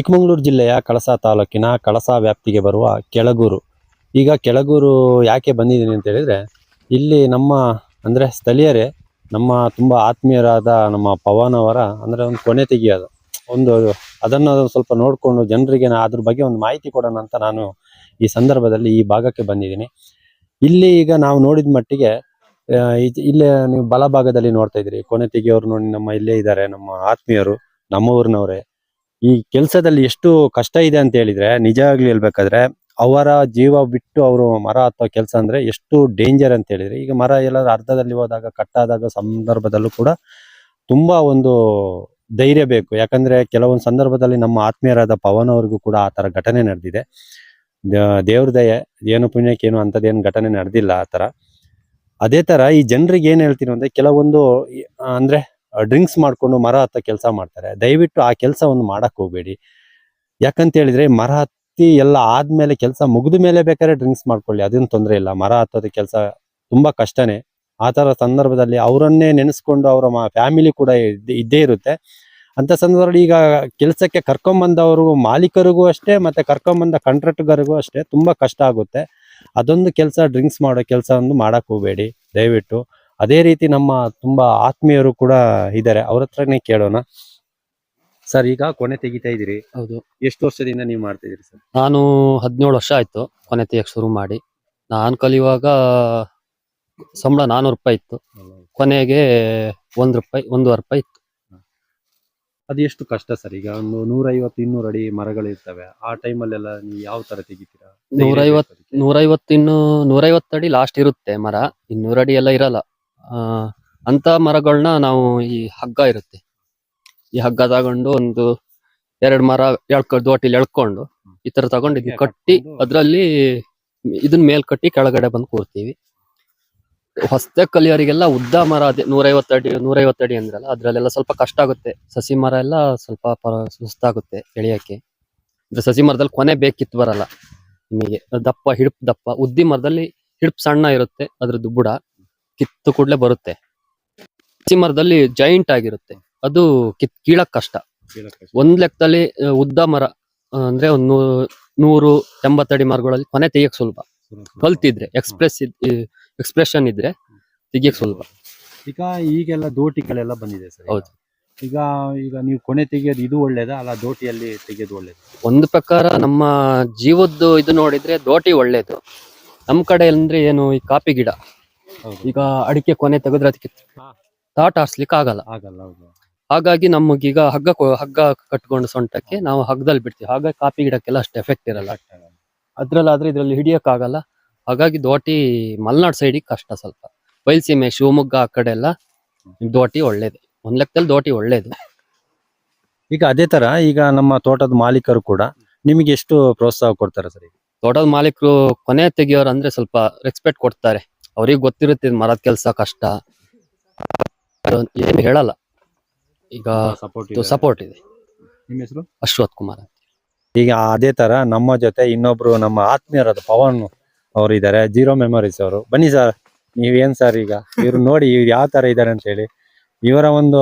ಚಿಕ್ಕಮಗಳೂರು ಜಿಲ್ಲೆಯ ಕಳಸ ತಾಲೂಕಿನ ಕಳಸ ವ್ಯಾಪ್ತಿಗೆ ಬರುವ ಕೆಳಗೂರು. ಈಗ ಕೆಳಗೂರು ಯಾಕೆ ಬಂದಿದ್ದೀನಿ ಅಂತ ಹೇಳಿದ್ರೆ, ಇಲ್ಲಿ ನಮ್ಮ ಅಂದರೆ ಸ್ಥಳೀಯರೇ ನಮ್ಮ ತುಂಬ ಆತ್ಮೀಯರಾದ ನಮ್ಮ ಪವನ್ ಅವರ ಅಂದರೆ ಒಂದು ಕೊನೆ ತೆಗೆಯೋದು ಒಂದು ಅದನ್ನು ಸ್ವಲ್ಪ ನೋಡಿಕೊಂಡು ಜನರಿಗೆ ಅದ್ರ ಬಗ್ಗೆ ಒಂದು ಮಾಹಿತಿ ಕೊಡೋಣ ಅಂತ ನಾನು ಈ ಸಂದರ್ಭದಲ್ಲಿ ಈ ಭಾಗಕ್ಕೆ ಬಂದಿದ್ದೀನಿ. ಇಲ್ಲಿ ಈಗ ನಾವು ನೋಡಿದ ಮಟ್ಟಿಗೆ ಇಲ್ಲೇ ನೀವು ಬಲಭಾಗದಲ್ಲಿ ನೋಡ್ತಾ ಇದ್ರಿ ಕೊನೆ ತೆಗೆಯೋರು ನೋಡಿ, ನಮ್ಮ ಇಲ್ಲೇ ಇದ್ದಾರೆ ನಮ್ಮ ಆತ್ಮೀಯರು, ನಮ್ಮ ಊರಿನವರೇ. ಈ ಕೆಲಸದಲ್ಲಿ ಎಷ್ಟು ಕಷ್ಟ ಇದೆ ಅಂತ ಹೇಳಿದ್ರೆ, ನಿಜವಾಗ್ಲೂ ಹೇಳ್ಬೇಕಾದ್ರೆ ಅವರ ಜೀವ ಬಿಟ್ಟು ಅವರು ಮರ ಹತ್ತೋ ಕೆಲಸ ಅಂದ್ರೆ ಎಷ್ಟು ಡೇಂಜರ್ ಅಂತ ಹೇಳಿದ್ರೆ, ಈಗ ಮರ ಎಲ್ಲಾದ್ರೂ ಅರ್ಧದಲ್ಲಿ ಹೋದಾಗ ಕಟ್ಟಾದಾಗ ಸಂದರ್ಭದಲ್ಲೂ ಕೂಡ ತುಂಬಾ ಒಂದು ಧೈರ್ಯ ಬೇಕು. ಯಾಕಂದ್ರೆ ಕೆಲವೊಂದು ಸಂದರ್ಭದಲ್ಲಿ ನಮ್ಮ ಆತ್ಮೀಯರಾದ ಪವನ್ ಅವ್ರಿಗೂ ಕೂಡ ಆ ತರ ಘಟನೆ ನಡೆದಿದೆ. ದೇವ್ರ ದಯೆ, ಏನು ಪುಣ್ಯಕ್ಕೇನು ಅಂತದೇನು ಘಟನೆ ನಡೆದಿಲ್ಲ ಆ ತರ. ಅದೇ ತರ ಈ ಜನರಿಗೆ ಏನ್ ಹೇಳ್ತೀನಿ ಅಂದ್ರೆ, ಕೆಲವೊಂದು ಅಂದ್ರೆ ಡ್ರಿಂಕ್ಸ್ ಮಾಡ್ಕೊಂಡು ಮರ ಹತ್ತ ಕೆಲಸ ಮಾಡ್ತಾರೆ. ದಯವಿಟ್ಟು ಆ ಕೆಲಸವನ್ನು ಮಾಡಕ್ ಹೋಗ್ಬೇಡಿ. ಯಾಕಂತ ಹೇಳಿದ್ರೆ ಮರ ಹತ್ತಿ ಎಲ್ಲ ಆದ್ಮೇಲೆ ಕೆಲಸ ಮುಗಿದ ಮೇಲೆ ಬೇಕಾದ್ರೆ ಡ್ರಿಂಕ್ಸ್ ಮಾಡ್ಕೊಳ್ಳಿ, ಅದೇನು ತೊಂದರೆ ಇಲ್ಲ. ಮರ ಹತ್ತೋದ ಕೆಲಸ ತುಂಬಾ ಕಷ್ಟನೇ. ಆ ತರ ಸಂದರ್ಭದಲ್ಲಿ ಅವರನ್ನೇ ನೆನೆಸ್ಕೊಂಡು ಅವರ ಫ್ಯಾಮಿಲಿ ಕೂಡ ಇದ್ದೇ ಇರುತ್ತೆ. ಅಂತ ಸಂದರ್ಭದಲ್ಲಿ ಈಗ ಕೆಲಸಕ್ಕೆ ಕರ್ಕೊಂಬಂದವರು ಮಾಲೀಕರಿಗೂ ಅಷ್ಟೇ, ಮತ್ತೆ ಕರ್ಕೊಂಬಂದ ಕಾಂಟ್ರಾಕ್ಟರ್ಗಳಿಗೂ ಅಷ್ಟೇ ತುಂಬಾ ಕಷ್ಟ ಆಗುತ್ತೆ. ಅದೊಂದು ಕೆಲಸ, ಡ್ರಿಂಕ್ಸ್ ಮಾಡೋ ಕೆಲಸ ಒಂದು ಮಾಡಕ್ ಹೋಗ್ಬೇಡಿ ದಯವಿಟ್ಟು. ಅದೇ ರೀತಿ ನಮ್ಮ ತುಂಬಾ ಆತ್ಮೀಯರು ಕೂಡ ಇದ್ದಾರೆ, ಅವ್ರ ಹತ್ರನೇ ಕೇಳೋಣ. ಸರ್, ಈಗ ಕೊನೆ ತೆಗಿತಾ ಇದೀರಿ, ಹೌದು. ಎಷ್ಟು ವರ್ಷದಿಂದ ನೀವು ಮಾಡ್ತಾ ಇದೀರಿ ಸರ್? ನಾನು 17 ವರ್ಷ ಆಯ್ತು ಕೊನೆ ತೆಗಿಯಕ್ ಶುರು ಮಾಡಿ. ನಾನು ಕಲಿಯುವಾಗ ಸಂಬಳ 400 ರೂಪಾಯಿ ಇತ್ತು, ಕೊನೆಗೆ 1 ರೂಪಾಯಿ 1.5 ರೂಪಾಯಿ ಇತ್ತು. ಅದು ಎಷ್ಟು ಕಷ್ಟ ಸರ್? ಈಗ ಒಂದು 150-200 ಅಡಿ ಮರಗಳು ಇರ್ತವೆ, ಆ ಟೈಮಲ್ಲೆಲ್ಲ ನೀವು ಯಾವ ತರ ತೆಗಿತೀರಾ? 150 ಅಡಿ ಲಾಸ್ಟ್ ಇರುತ್ತೆ ಮರ, 200 ಅಡಿ ಎಲ್ಲ ಇರಲ್ಲ. ಅಂತ ಮರಗಳನ್ನ ನಾವು ಈ ಹಗ್ಗ ಇರುತ್ತೆ, ಈ ಹಗ್ಗ ತಗೊಂಡು ಒಂದು 2 ಮರ ದೋಟಿಲಿ ಎಳ್ಕೊಂಡು ಈ ತರ ತಗೊಂಡು ಇದನ್ನ ಕಟ್ಟಿ ಅದ್ರಲ್ಲಿ ಇದನ್ನ ಮೇಲ್ ಕಟ್ಟಿ ಕೆಳಗಡೆ ಬಂದು ಕೂರ್ತೀವಿ. ಹೊಸತೆ ಕಲಿಯೋರಿಗೆಲ್ಲ ಉದ್ದ ಮರ ಅದೇ 150 ಅಡಿ ಅಂದ್ರಲ್ಲ, ಅದ್ರಲ್ಲೆಲ್ಲ ಸ್ವಲ್ಪ ಕಷ್ಟ ಆಗುತ್ತೆ. ಸಸಿ ಮರ ಎಲ್ಲ ಸ್ವಲ್ಪ ಸುಸ್ತಾಗುತ್ತೆ ಎಳಿಯಕ್ಕೆ. ಸಸಿ ಮರದಲ್ಲಿ ಕೊನೆ ಬೇಕಿತ್ತು ಬರಲ್ಲ ನಿಮಗೆ, ದಪ್ಪ ಹಿಡ್ಪ್ ದಪ್ಪ. ಉದ್ದಿ ಮರದಲ್ಲಿ ಹಿಡ್ಪ್ ಸಣ್ಣ ಇರುತ್ತೆ, ಅದ್ರದ್ದು ಬುಡ ಕಿತ್ತು ಕೂಡ್ಲೆ ಬರುತ್ತೆ. ಸಸಿ ಮರದಲ್ಲಿ ಜಾಯಿಂಟ್ ಆಗಿರುತ್ತೆ, ಅದು ಕೀಳಕ್ ಕಷ್ಟ. ಒಂದ್ ಲೆಕ್ಕದಲ್ಲಿ ಉದ್ದ ಮರ ಅಂದ್ರೆ ಒಂದು 180 ಅಡಿ ಮರಗಳಲ್ಲಿ ಕೊನೆ ತೆಗಿಯಕ್ ಸುಲಭ, ಕಲ್ತಿದ್ರೆ ಎಕ್ಸ್ಪ್ರೆಷನ್ ಇದ್ರೆ ತೆಗಿಯಕ್ ಸುಲಭ. ಈಗ ಈಗೆಲ್ಲ ದೋಟಿಗಳೆಲ್ಲ ಬಂದಿದೆ ಸರ್. ಹೌದು. ಈಗ ನೀವು ಕೊನೆ ತೆಗಿಯೋದು ಇದು ಒಳ್ಳೇದಾ ಅಲ್ಲ ದೋಟಿಯಲ್ಲಿ ತೆಗೆಯೋದು ಒಳ್ಳೇದು? ಒಂದು ಪ್ರಕಾರ ನಮ್ಮ ಜೀವದ್ದು ಇದು ನೋಡಿದ್ರೆ ದೋಟಿ ಒಳ್ಳೇದು. ನಮ್ ಕಡೆ ಅಂದ್ರೆ ಏನು, ಈ ಕಾಫಿ ಗಿಡ, ಈಗ ಅಡಿಕೆ ಕೊನೆ ತೆಗೆದ್ರೆ ಅದಕ್ಕೆ ತಾಟ್ ಆರ್ಸ್ಲಿಕ್ಕೆ ಆಗಲ್ಲ. ಹಾಗಾಗಿ ನಮಗೀಗ ಹಗ್ಗ ಕಟ್ಕೊಂಡು ಸೊಂಟಕ್ಕೆ ನಾವು ಹಗ್ಗದಲ್ಲಿ ಬಿಡ್ತೀವಿ. ಹಾಗಾಗಿ ಕಾಫಿ ಗಿಡಕ್ಕೆಲ್ಲ ಅಷ್ಟು ಎಫೆಕ್ಟ್ ಇರಲ್ಲ. ಅದ್ರಲ್ಲಾದ್ರೆ ಇದ್ರಲ್ಲಿ ಹಿಡಿಯಕ್ ಆಗಲ್ಲ. ಹಾಗಾಗಿ ದೋಟಿ ಮಲ್ನಾಡ್ ಸೈಡಿಗೆ ಕಷ್ಟ ಸ್ವಲ್ಪ. ಬಯಲ್ಸೀಮೆ, ಶಿವಮೊಗ್ಗ ಆ ಕಡೆ ಎಲ್ಲ ದೋಟಿ ಒಳ್ಳೇದು, ಒಂದ್ ಲೆಕ್ಕದಲ್ಲಿ ದೋಟಿ ಒಳ್ಳೇದು. ಈಗ ಅದೇ ತರ ಈಗ ನಮ್ಮ ತೋಟದ ಮಾಲೀಕರು ಕೂಡ ನಿಮಗೆ ಎಷ್ಟು ಪ್ರೋತ್ಸಾಹ ಕೊಡ್ತಾರೆ ಸರ್? ತೋಟದ ಮಾಲೀಕರು ಕೊನೆ ತೆಗಿಯೋರು ಅಂದ್ರೆ ಸ್ವಲ್ಪ ರೆಸ್ಪೆಕ್ಟ್ ಕೊಡ್ತಾರೆ. ಅವ್ರಿಗೆ ಗೊತ್ತಿರುತ್ತೆ ಮರದ ಕೆಲಸ ಕಷ್ಟ, ಏನು ಹೇಳಲ್ಲ. ಈಗ ಸಪೋರ್ಟ್ ಇದೆ. ನಿಮ್ಮ ಹೆಸರು? ಅಶ್ವಥ್ ಕುಮಾರ್. ಈಗ ಅದೇ ತರ ನಮ್ಮ ಜೊತೆ ಇನ್ನೊಬ್ರು ನಮ್ಮ ಆತ್ಮೀಯರಾದ ಪವನ್ ಅವರು ಇದ್ದಾರೆ, ಜೀರೋ ಮೆಮೊರೀಸ್ ಅವರು. ಬನ್ನಿ ಸರ್, ನೀವೇನ್ ಸರ್ ಈಗ ಇವ್ರು ನೋಡಿ ಇವ್ರು ಯಾವ ತರ ಇದ್ದಾರೆ ಅಂತ ಹೇಳಿ. ಇವರ ಒಂದು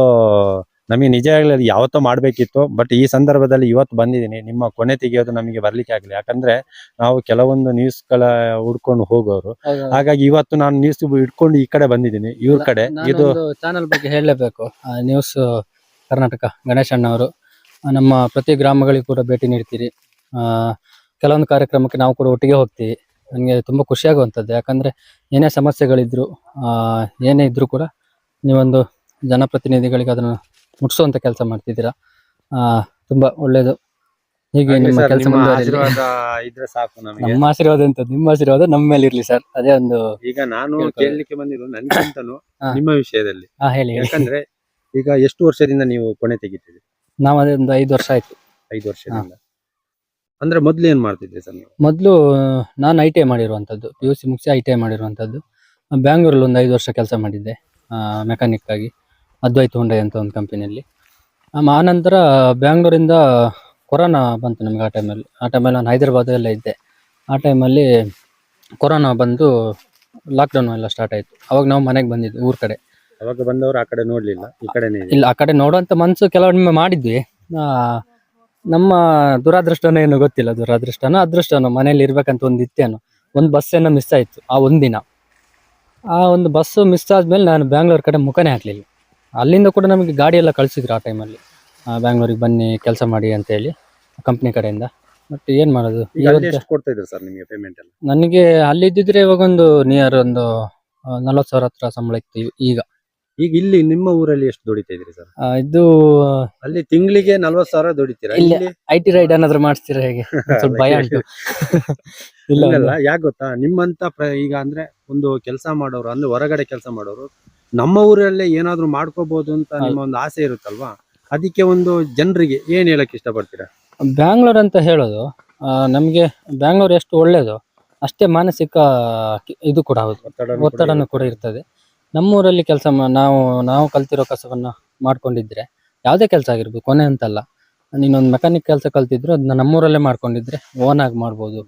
ನಮಗೆ ನಿಜ ಆಗಲಿ ಯಾವತ್ತೋ ಮಾಡ್ಬೇಕಿತ್ತು, ಬಟ್ ಈ ಸಂದರ್ಭದಲ್ಲಿ ಇವತ್ತು ಬಂದಿದ್ದೀನಿ. ನಿಮ್ಮ ಕೊನೆ ತೆಗೆಯೋದು ನಮಗೆ ಬರ್ಲಿಕ್ಕೆ ಆಗಲಿ, ಯಾಕಂದ್ರೆ ನಾವು ಕೆಲವೊಂದು ನ್ಯೂಸ್ ಗಳ ಹುಡ್ಕೊಂಡು ಹೋಗೋರು. ಹಾಗಾಗಿ ಇವತ್ತು ನಾನು ನ್ಯೂಸ್ ಇಟ್ಕೊಂಡು ಈ ಕಡೆ ಬಂದಿದ್ದೀನಿ, ಇವ್ರ ಕಡೆ. ಇದು ಚಾನಲ್ ಬಗ್ಗೆ ಹೇಳಲೇಬೇಕು. ನ್ಯೂಸ್ ಕರ್ನಾಟಕ ಗಣೇಶ್ ಅಣ್ಣವರು ನಮ್ಮ ಪ್ರತಿ ಗ್ರಾಮಗಳಿಗೆ ಕೂಡ ಭೇಟಿ ನೀಡ್ತೀರಿ. ಕೆಲವೊಂದು ಕಾರ್ಯಕ್ರಮಕ್ಕೆ ನಾವು ಕೂಡ ಒಟ್ಟಿಗೆ ಹೋಗ್ತೀವಿ. ನನಗೆ ತುಂಬ ಖುಷಿಯಾಗುವಂಥದ್ದು, ಯಾಕಂದರೆ ಏನೇ ಸಮಸ್ಯೆಗಳಿದ್ರು ಏನೇ ಇದ್ರೂ ಕೂಡ ನೀವೊಂದು ಜನಪ್ರತಿನಿಧಿಗಳಿಗೆ ಅದನ್ನು ಮುಟ್ಟಿಸುವಂಥ ಕೆಲಸ ಮಾಡ್ತಿದ್ದೀರಾ. ತುಂಬ ಒಳ್ಳೆಯದು. ಹೀಗೆ ನಿಮ್ಮ ಕೆಲಸ ಇದ್ರೆ ಸಾಕು ನಮಗೆ. ನಮ್ಮ ಆಶೀರ್ವಾದ ಅಂತ, ನಿಮ್ಮ ಆಶೀರ್ವಾದ ನಮ್ಮ ಮೇಲೆ ಇರ್ಲಿ ಸರ್. ಅದೇ ಒಂದು. ಈಗ ನಾನು ಕೇಳಲಿಕ್ಕೆ ಬಂದಿರೋ ನನ್ಗಿಂತನೂ ನಿಮ್ಮ ವಿಷಯದಲ್ಲಿ ಹೇಳಿ. ಯಾಕಂದ್ರೆ ಈಗ ಎಷ್ಟು ವರ್ಷದಿಂದ ನೀವು ಕೊನೆ ತೆಗಿತೀರಿ? ನಾವು ಅದೇ ಒಂದು 5 ವರ್ಷ ಆಯ್ತು. 5 ವರ್ಷದಿಂದ. ಅಂದ್ರೆ ಮೊದ್ಲು ಏನ್ ಮಾಡ್ತಿದ್ರಿ ಸರ್ ನೀವು? ಮೊದಲು ನಾನು ITI ಮಾಡಿರುವಂಥದ್ದು, PUC ಮುಗಿಸಿ ITI ಮಾಡಿರುವಂಥದ್ದು. ಬ್ಯಾಂಗ್ಳೂರಲ್ಲಿ ಒಂದು 5 ವರ್ಷ ಕೆಲಸ ಮಾಡಿದ್ದೆ ಮೆಕ್ಯಾನಿಕ್ ಆಗಿ, ಅದ್ವೈತ್ ಹುಂಡೈ ಅಂತ ಒಂದು ಕಂಪನಿಯಲ್ಲಿ. ಆನಂತರ ಬ್ಯಾಂಗ್ಳೂರಿಂದ ಕೊರೋನಾ ಬಂತು ನಮಗೆ. ಆ ಟೈಮಲ್ಲಿ ನಾನು ಹೈದರಾಬಾದಲ್ಲೇ ಇದ್ದೆ. ಆ ಟೈಮಲ್ಲಿ ಕೊರೋನಾ ಬಂದು ಲಾಕ್ಡೌನ್ ಎಲ್ಲ ಸ್ಟಾರ್ಟ್ ಆಯಿತು. ಅವಾಗ ನಾವು ಮನೆಗೆ ಬಂದಿದ್ವಿ ಊರ ಕಡೆ. ಅವಾಗ ಬಂದವರು ಆ ಕಡೆ ನೋಡ್ಲಿಲ್ಲ, ಈ ಕಡೆನೇ ಇಲ್ಲ, ಆ ಕಡೆ ನೋಡುವಂಥ ಮನಸ್ಸು ಕೆಲವೊಮ್ಮೆ ಮಾಡಿದ್ವಿ. ನಮ್ಮ ದುರಾದೃಷ್ಟನೋ ಏನೋ ಗೊತ್ತಿಲ್ಲ, ದುರಾದೃಷ್ಟನೋ ಅದೃಷ್ಟನೋ, ಮನೇಲಿ ಇರ್ಬೇಕಂತ ಒಂದು ಇತ್ತೇನೋ, ಒಂದು ಬಸ್ ಏನೋ ಮಿಸ್ ಆಯ್ತು ಆ ಒಂದಿನ. ಆ ಒಂದು ಬಸ್ಸು ಮಿಸ್ ಆದ್ಮೇಲೆ ನಾನು ಬ್ಯಾಂಗ್ಳೂರ್ ಕಡೆ ಮುಖನೇ ಹಾಕ್ಲಿಲ್ಲ. ಅಲ್ಲಿಂದ ಕೂಡ ನಮಗೆ ಗಾಡಿ ಎಲ್ಲ ಕಳಿಸಿದ್ರು ಆ ಟೈಮಲ್ಲಿ, ಬ್ಯಾಂಗ್ಳೂರಿಗೆ ಬನ್ನಿ ಕೆಲಸ ಮಾಡಿ ಅಂತ ಹೇಳಿ ಕಂಪ್ನಿ ಕಡೆಯಿಂದ. ಬಟ್ ಏನ್ ಮಾಡೋದು, ಈಗ ಅಲ್ಲಿ ಇವತ್ತು ಎಷ್ಟು ಕೊಡ್ತಾ ಇದ್ರು ಸರ್ ನಿಮಗೆ ಪೇಮೆಂಟ್ ಎಲ್ಲ? ನನಗೆ ಅಲ್ಲಿ ಇದ್ದಿದ್ರೆ ಇವಾಗ ಒಂದು ನಿಯರ್ ಒಂದು 40,000 ಹತ್ರ ಸಂಬಳ ಇತ್ತು. ಈಗ ಈಗ ಇಲ್ಲಿ ನಿಮ್ಮ ಊರಲ್ಲಿ ಎಷ್ಟು ದುಡಿತಾ ಇದ್ರಿ ಸರ್? ಇದು ಅಲ್ಲಿ ತಿಂಗಳಿಗೆ 40,000 ದುಡಿತೀರಾ? ಇಲ್ಲಿ ಇಲ್ಲಿ IT ರೈಡ್ ಏನಾದ್ರು ಮಾಡ್ತೀರಾ ಹೇಗೆ? ಒಂದ್ ಸ್ವಲ್ಪ ಭಯ ಉಂಟು. ಇಲ್ಲ ಇಲ್ಲಲ್ಲ, ಯಾಕೆ ಗೊತ್ತಾ, ನಿಮ್ಮಂತ ಈಗ ಅಂದ್ರೆ ಒಂದು ಕೆಲಸ ಮಾಡೋರು ಅಂದ್ರೆ ಹೊರಗಡೆ ಕೆಲಸ ಮಾಡೋರು ನಮ್ಮ ಊರಲ್ಲೇ ಏನಾದ್ರು ಮಾಡ್ಕೋಬಹುದು ಅಂತ ನಿಮ್ಮ ಒಂದು ಆಸೆ ಇರುತ್ತಲ್ವಾ, ಅದಕ್ಕೆ ಒಂದು ಜನರಿಗೆ ಏನ್ ಹೇಳಕ್ ಇಷ್ಟಪಡ್ತೀರಾ? ಬ್ಯಾಂಗ್ಳೂರ್ ಅಂತ ಹೇಳೋದು ನಮ್ಗೆ ಬ್ಯಾಂಗ್ಳೂರ್ ಎಷ್ಟು ಒಳ್ಳೇದು ಅಷ್ಟೇ ಮಾನಸಿಕ ಇದು ಕೂಡ ಹೌದು, ಒತ್ತಡನೂ ಕೂಡ ಇರ್ತದೆ. ನಮ್ಮೂರಲ್ಲಿ ಕೆಲಸ ನಾವು ಕಲ್ತಿರೋ ಕಸವನ್ನ ಮಾಡ್ಕೊಂಡಿದ್ರೆ ಯಾವುದೇ ಕೆಲಸ ಆಗಿರ್ಬೋದು, ಕೊನೆ ಅಂತಲ್ಲ, ನೀನೊಂದು ಮೆಕ್ಯಾನಿಕ್ ಕೆಲಸ ಕಲ್ತಿದ್ರು ಅದನ್ನ ನಮ್ಮೂರಲ್ಲೇ ಮಾಡ್ಕೊಂಡಿದ್ರೆ ಓನ್ ಆಗಿ ಮಾಡ್ಬೋದು.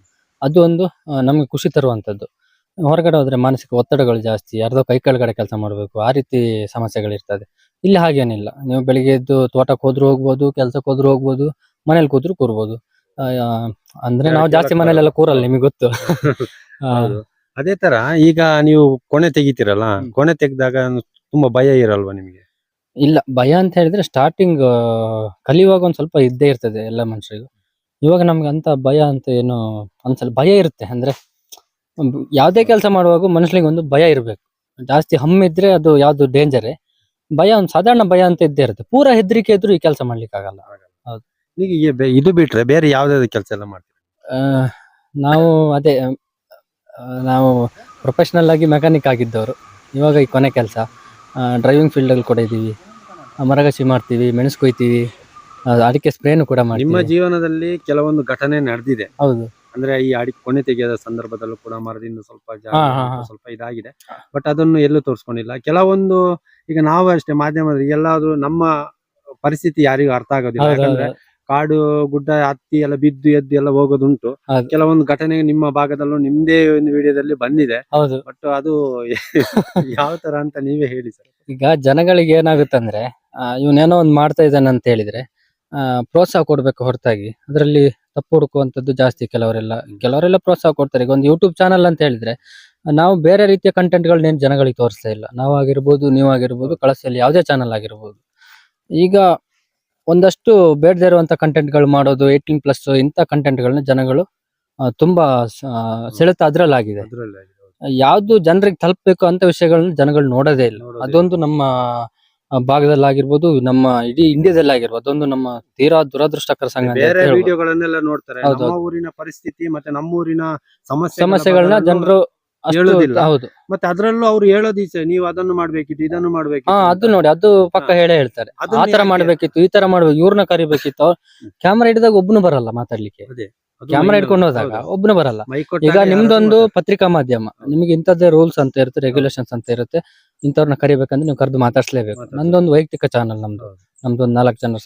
ಅದು ಒಂದು ನಮ್ಗೆ ಖುಷಿ ತರುವಂಥದ್ದು. ಹೊರಗಡೆ ಹೋದ್ರೆ ಮಾನಸಿಕ ಒತ್ತಡಗಳು ಜಾಸ್ತಿ, ಯಾರ್ದೋ ಕೈ ಕೆಳಗಡೆ ಕೆಲಸ ಮಾಡಬೇಕು, ಆ ರೀತಿ ಸಮಸ್ಯೆಗಳಿರ್ತದೆ. ಇಲ್ಲಿ ಹಾಗೇನಿಲ್ಲ, ನೀವು ಬೆಳಿಗ್ಗೆ ಎದ್ದು ತೋಟಕ್ಕೆ ಹೋದ್ರು ಹೋಗ್ಬೋದು, ಕೆಲ್ಸಕ್ಕೆ ಹೋದ್ರು ಹೋಗ್ಬೋದು, ಮನೇಲಿ ಕೂತ್ರು ಕೂರ್ಬೋದು. ಅಂದ್ರೆ ನಾವು ಜಾಸ್ತಿ ಮನೇಲೆಲ್ಲ ಕೂರಲ್ಲ, ನಿಮಗೆ ಗೊತ್ತು. ಹೌದು. ಅದೇ ತರ ಈಗ ನೀವು ಕೊನೆ ತೆಗಿತೀರಲ್ಲ, ಕೊನೆ ತೆಗ್ದಾಗ ತುಂಬಾ ಭಯ ಇರಲ್ವಾ ನಿಮಗೆ? ಇಲ್ಲ, ಭಯ ಅಂತ ಹೇಳಿದ್ರೆ ಸ್ಟಾರ್ಟಿಂಗ್ ಕಲಿಯುವಾಗ ಒಂದ್ ಸ್ವಲ್ಪ ಇದ್ದೇ ಇರ್ತದೆ ಎಲ್ಲ ಮನುಷ್ಯರಿಗೂ. ಇವಾಗ ನಮ್ಗೆ ಅಂತ ಭಯ ಅಂತ ಏನು ಅನ್ಸಲ್ಲ. ಭಯ ಇರುತ್ತೆ ಅಂದ್ರೆ ಯಾವ್ದೇ ಕೆಲಸ ಮಾಡುವಾಗ ಮನುಷ್ಯನಿಗೆ ಒಂದು ಭಯ ಇರ್ಬೇಕು. ಜಾಸ್ತಿ ಹಮ್ಮಿದ್ರೆ ಅದು ಯಾವ್ದು ಡೇಂಜರೇ. ಭಯ ಒಂದು ಸಾಧಾರಣ ಭಯ ಅಂತ ಇದ್ದೇ ಇರುತ್ತೆ. ಪೂರಾ ಹೆದರಿಕೆ ಇದ್ರು ಈ ಕೆಲಸ ಮಾಡ್ಲಿಕ್ಕೆ ಆಗಲ್ಲ. ಈಗ ಇದು ಬಿಟ್ರೆ ಬೇರೆ ಯಾವ್ದಾದ್ರು ಕೆಲಸ ಎಲ್ಲ ಮಾಡ್ತೀರಾ? ಆ, ನಾವು ಅದೇ ನಾವು ಪ್ರೊಫೆಷನಲ್ ಆಗಿ ಮೆಕ್ಯಾನಿಕ್ ಆಗಿದ್ದವರು. ಇವಾಗ ಈ ಕೊನೆ ಕೆಲಸ ಡ್ರೈವಿಂಗ್ ಫೀಲ್ಡ್ ಅಲ್ಲಿ ಕೂಡ ಇದ್ದೀವಿ. ಮರಗಸಿ ಮಾಡ್ತೀವಿ, ಮೆಣಸು ಕೊಯ್ತೀವಿ, ಅಡಿಕೆ ಸ್ಪ್ರೇನು ಕೂಡ ನಿಮ್ಮ ಮಾಡ್ತೀವಿ. ಜೀವನದಲ್ಲಿ ಕೆಲವೊಂದು ಘಟನೆ ನಡೆದಿದೆ, ಹೌದು, ಅಂದ್ರೆ ಈ ಅಡಿಕೆ ಕೊನೆ ತೆಗೆಯದ ಸಂದರ್ಭದಲ್ಲೂ ಕೂಡ ಮರದಿಂದ ಸ್ವಲ್ಪ ಹಾ, ಹಾ. ಸ್ವಲ್ಪ ಇದಾಗಿದೆ. ಬಟ್ ಅದನ್ನು ಎಲ್ಲೂ ತೋರಿಸ್ಕೊಂಡಿಲ್ಲ. ಕೆಲವೊಂದು ಈಗ ನಾವು ಅಷ್ಟೇ ಮಾಧ್ಯಮದಲ್ಲಿ ಎಲ್ಲಾದ್ರೂ ನಮ್ಮ ಪರಿಸ್ಥಿತಿ ಯಾರಿಗೂ ಅರ್ಥ ಆಗೋದಿಲ್ಲ. ಹೌದು, ಯಾಕಂದ್ರೆ ಕಾಡು ಗುಡ್ಡ ಹತ್ತಿ ಎಲ್ಲ ಬಿದ್ದು ಎದ್ದು ಎಲ್ಲ ಹೋಗೋದುಂಟು. ಹೌದು. ಕೆಲವೊಂದು ಘಟನೆ ನಿಮ್ಮ ಭಾಗದಲ್ಲೂ ನಿಮ್ದೇ ಒಂದು ವಿಡಿಯೋದಲ್ಲಿ ಬಂದಿದೆ. ಹೌದು. ಬಟ್ ಅದು ಯಾವ ತರ ಅಂತ ನೀವೇ ಹೇಳಿ ಸರ್. ಈಗ ಜನಗಳಿಗೆ ಏನಾಗುತ್ತಂದ್ರೆ ಇವನೇನೋ ಒಂದು ಮಾಡ್ತಾ ಇದ್ದಾನೆ ಅಂತ ಹೇಳಿದ್ರೆ ಪ್ರೋತ್ಸಾಹ ಕೊಡ್ಬೇಕು ಹೊರತಾಗಿ ಅದರಲ್ಲಿ ತಪ್ಪು ಹುಡುಕುವಂಥದ್ದು ಜಾಸ್ತಿ. ಕೆಲವರೆಲ್ಲ ಪ್ರೋತ್ಸಾಹ ಕೊಡ್ತಾರೆ. ಈಗ ಒಂದು ಯೂಟ್ಯೂಬ್ ಚಾನಲ್ ಅಂತ ಹೇಳಿದ್ರೆ ನಾವು ಬೇರೆ ರೀತಿಯ ಕಂಟೆಂಟ್ಗಳನ್ನೇನು ಜನಗಳಿಗೆ ತೋರಿಸ್ತಾ ಇಲ್ಲ. ನಾವಾಗಿರ್ಬೋದು, ನೀವಾಗಿರ್ಬೋದು, ಕಳಸಲ್ಲಿ ಯಾವುದೇ ಚಾನಲ್ ಆಗಿರ್ಬೋದು. ಈಗ ಒಂದಷ್ಟು ಬೇಡದೇ ಇರುವಂತ ಕಂಟೆಂಟ್ಗಳು ಮಾಡೋದು, 18+ ಇಂಥ ಕಂಟೆಂಟ್ಗಳನ್ನ ಜನಗಳು ತುಂಬಾ ಸೆಳೆತ ಅದ್ರಲ್ಲಾಗಿದೆ. ಯಾವ್ದು ಜನರಿಗೆ ತಲುಪಬೇಕು ಅಂತ ವಿಷಯಗಳನ್ನ ಜನಗಳು ನೋಡೋದೇ ಇಲ್ಲ. ಅದೊಂದು ನಮ್ಮ ಭಾಗದಲ್ಲಾಗಿರ್ಬೋದು, ನಮ್ಮ ಇಡೀ ಇಂಡಿಯಾದಲ್ಲಾಗಿರ್ಬೋದು, ಅದೊಂದು ನಮ್ಮ ತೀರಾ ದುರದೃಷ್ಟಕರ ಸಂಗತಿ ಅಂತ ಬೇರೆ ಹೇಳ್ಬೋದು. ವಿಡಿಯೋಗಳನ್ನೆಲ್ಲ ನೋಡ್ತಾರೆ, ಹೌದು, ನಮ್ಮ ಊರಿನ ಪರಿಸ್ಥಿತಿ ಮತ್ತೆ ನಮ್ಮೂರಿನ ಸಮಸ್ಯೆಗಳನ್ನ ಜನರು ಅಷ್ಟು ಹೇಳೋದಿಲ್ಲ. ಹೌದು, ಮತ್ತೆ ಅದ್ರಲ್ಲೂ ಅವ್ರು ಹೇಳೋದಿছে, ನೀವು ಅದನ್ನು ಮಾಡ್ಬೇಕಿತ್ತು, ಇದನ್ನು ಮಾಡ್ಬೇಕಿತ್ತು ಅದು ನೋಡಿ, ಅದು ಪಕ್ಕ ಹೇಳ್ತಾರೆ. ಅದನ್ನ ಆ ತರ ಯಾಕೆ? ಮಾಡ್ಬೇಕಿತ್ತು, ಈ ತರ ಮಾಡ್ಬೇಕು, ಇವ್ರನ್ನ ಕರಿಬೇಕಿತ್ತು. ಕ್ಯಾಮರಾ ಹಿಡಿದಾಗ ಒಬ್ನು ಬರಲ್ಲ ಮಾತಾಡ್ಲಿಕ್ಕೆ. ಅದು ಕ್ಯಾಮರಾ main ಹಿಡ್ಕೊಂಡು ಹೋದಾಗ ಹೌದು. ಒಬ್ನು ಬರಲ್ಲ. ಮೈಕ್ ಕೊಟ್ಟಾಗ ಈಗ ಯಾರಾದ್ರೂ ನಿಮ್ದೊಂದು ಮಾತಾಡ್ತಾರೆ. ಪತ್ರಿಕಾ ಮಾಧ್ಯಮ, ನಿಮಗೆ ಇಂಥದ್ದೇ ರೂಲ್ಸ್ ಅಂತ ಇರುತ್ತೆ, ರೆಗ್ಯುಲೇಷನ್ಸ್ ಅಂತ ಇರುತ್ತೆ. ಇಂಥವ್ರನ್ನ ಕರಿಬೇಕಂದ್ರೆ ನೀವು ಕರೆದು ಮಾತಾಡ್ಸ್ಲೇಬೇಕು. ನಂದೊಂದು ವೈಯಕ್ತಿಕ ಚಾನಲ್, ನಮ್ದೊಂದು 4 ಜನ